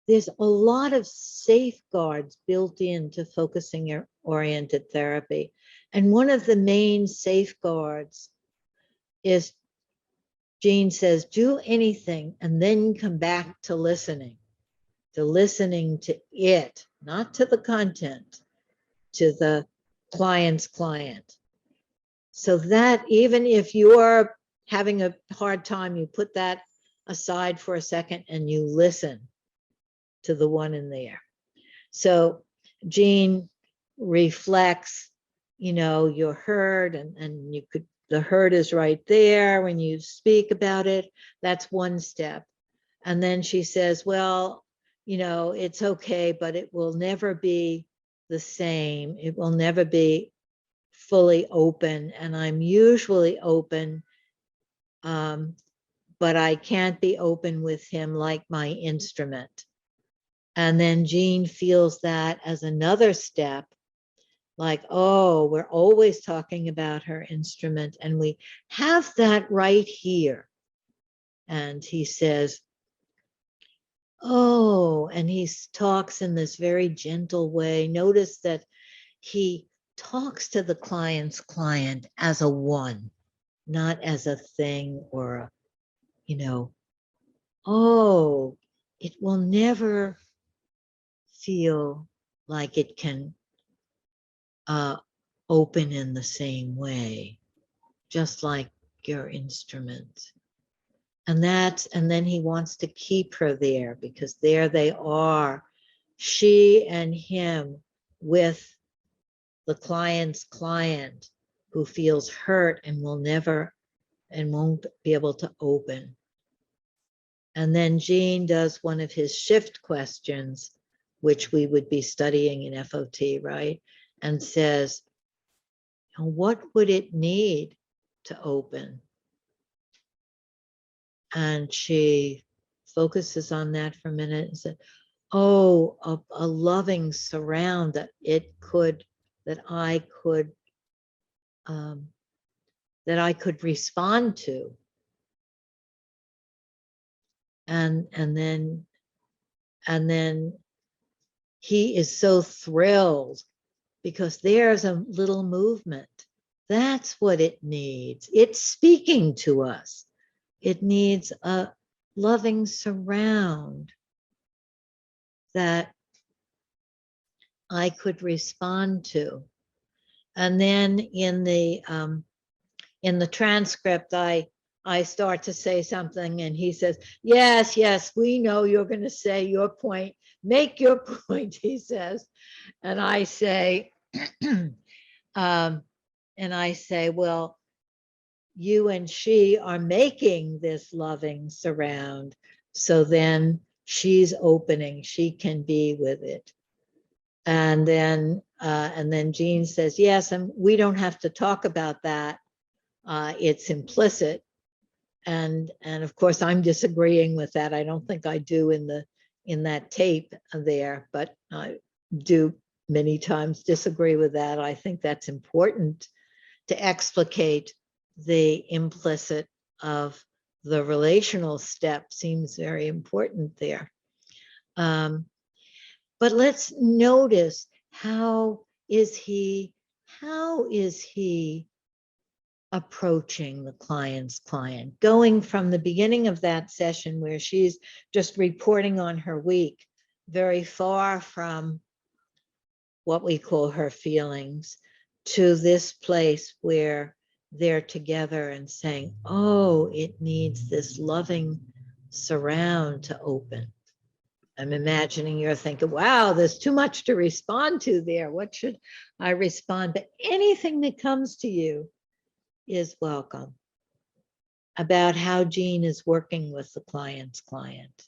there's a lot of safeguards built into focusing oriented therapy. And one of the main safeguards is, Jean says, do anything and then come back to listening to it, not to the content, to the client's client. So that even if you're having a hard time, you put that aside for a second and you listen to the one in there. So Jean reflects, you're heard, and you could, the hurt is right there when you speak about it. That's one step. And then she says, well, it's okay, but it will never be the same. It will never be fully open. And I'm usually open, but I can't be open with him like my instrument. And then Jean feels that as another step, like, oh, we're always talking about her instrument, and we have that right here. And he says, oh, and he talks in this very gentle way. Notice that he talks to the client's client as a one, not as a thing or oh, it will never feel like it can open in the same way, just like your instrument. And then he wants to keep her there, because there they are, she and him, with the client's client who feels hurt and will never and won't be able to open. And then Jean does one of his shift questions, which we would be studying in FOT, right? And says, what would it need to open? And she focuses on that for a minute and said, oh, a loving surround that I could respond to. and then he is so thrilled because there's a little movement. That's what it needs. It's speaking to us. It needs a loving surround that I could respond to. And then in the transcript, I start to say something and he says, yes, yes, we know you're going to say your point. Make your point, he says. And I say, well, you and she are making this loving surround. So then she's opening, she can be with it. And then Jean says, yes, and we don't have to talk about that. It's implicit. And of course, I'm disagreeing with that. I don't think I do in that tape there, but I do many times disagree with that. I think that's important to explicate the implicit of the relational step. Appears very important there. But let's notice how is he approaching the client's client, going from the beginning of that session where she's just reporting on her week, very far from what we call her feelings, to this place where they're together and saying, oh, it needs this loving surround to open. I'm imagining you're thinking, wow, there's too much to respond to there. What should I respond? But anything that comes to you is welcome about how Jean is working with the client's client.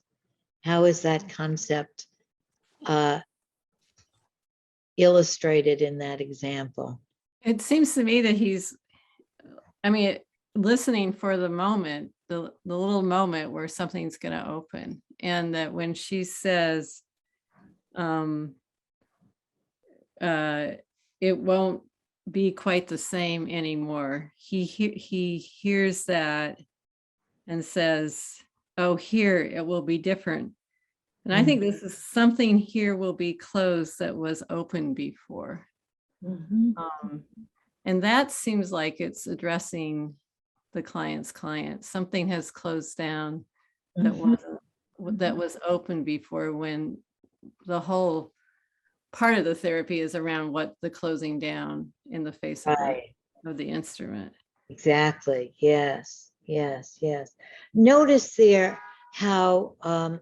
How is that concept illustrated in that example? It seems to me that he's, listening for the moment, the little moment where something's going to open. And that when she says, it won't be quite the same anymore, he hears that and says, oh, here it will be different. And I think this is something here will be closed that was open before. And that seems like it's addressing the client's client. Something has closed down that was open before, when the whole part of the therapy is around what the closing down in the face of the instrument. Exactly. Yes, yes, yes. Notice there how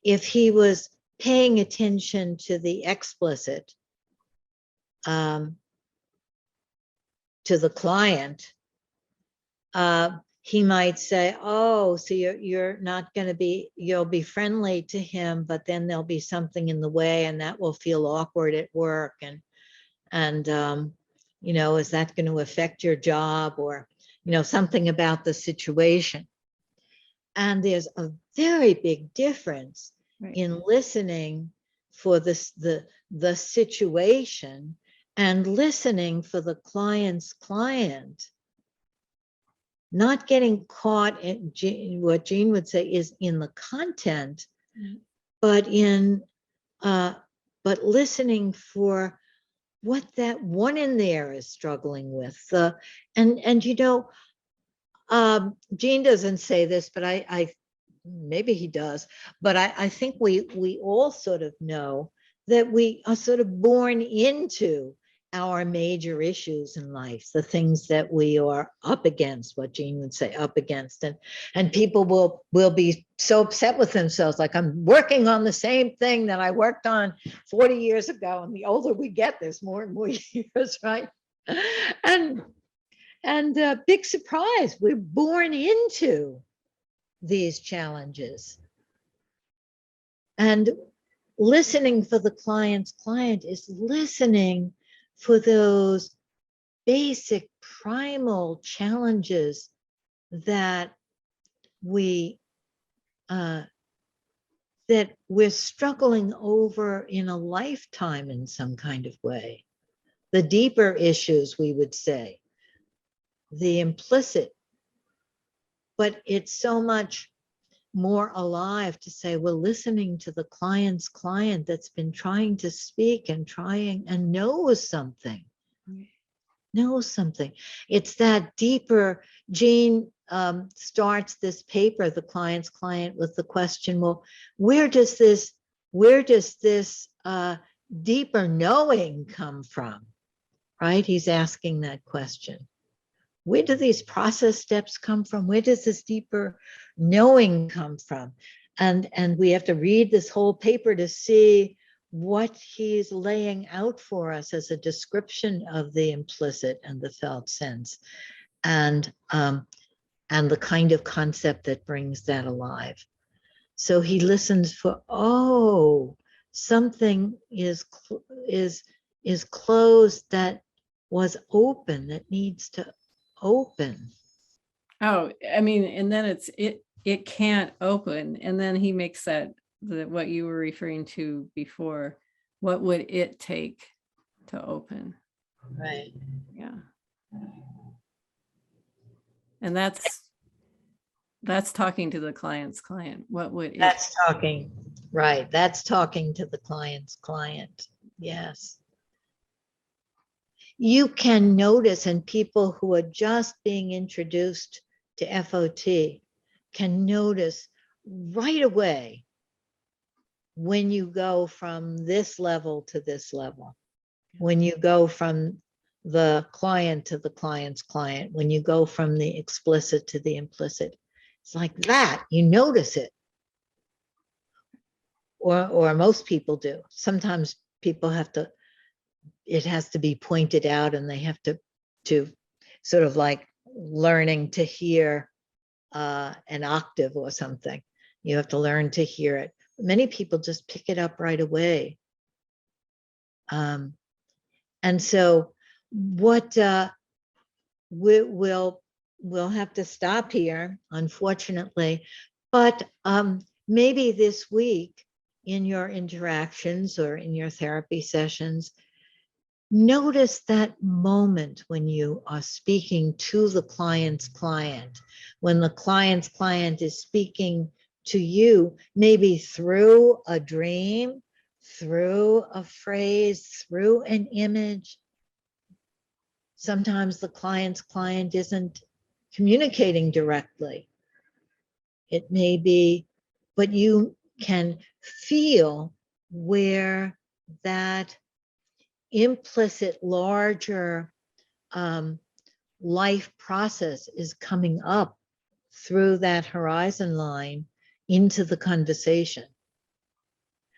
if he was paying attention to the explicit, to the client, he might say, oh, so you're not going to be, you'll be friendly to him, but then there'll be something in the way and that will feel awkward at work. And is that going to affect your job, or, something about the situation? And there's a very big difference in listening for the situation and listening for the client's client. Not getting caught in what Jean would say is in the content, but listening for what that one in there is struggling with. Jean doesn't say this, but I maybe he does, but I think we all sort of know that we are sort of born into our major issues in life, the things that we are up against, what Jean would say, up against. And people will be so upset with themselves, like, I'm working on the same thing that I worked on 40 years ago. And the older we get, there's more and more years, right? And big surprise, we're born into these challenges. And listening for the client's client is listening for those basic primal challenges that we're struggling over in a lifetime in some kind of way. The deeper issues, we would say, the implicit, but it's so much more alive to say, we're listening to the client's client that's been trying to speak and trying and knows something. Knows something. It's that deeper. Jean starts this paper, the client's client, with the question, well, where does this deeper knowing come from? Right? He's asking that question. Where do these process steps come from? Where does this deeper knowing come from? And we have to read this whole paper to see what he's laying out for us as a description of the implicit and the felt sense, and the kind of concept that brings that alive. So he listens for, oh, something is closed that was open, that needs to open. Oh, I mean, and then it can't open. And then he makes that what you were referring to before. What would it take to open? Right. Yeah. And that's talking to the client's client. What would That's talking, right. That's talking to the client's client. Yes. You can notice, and people who are just being introduced to FOT can notice right away when you go from this level to this level, when you go from the client to the client's client, when you go from the explicit to the implicit. It's like that, you notice it. Or most people do. Sometimes people have to, it has to be pointed out, and they have to sort of like learning to hear an octave or something. You have to learn to hear it. Many people just pick it up right away. And so what we'll have to stop here, unfortunately, but maybe this week in your interactions or in your therapy sessions, notice that moment when you are speaking to the client's client, when the client's client is speaking to you, maybe through a dream, through a phrase, through an image. Sometimes the client's client isn't communicating directly. It may be, but you can feel where that implicit larger life process is coming up through that horizon line into the conversation.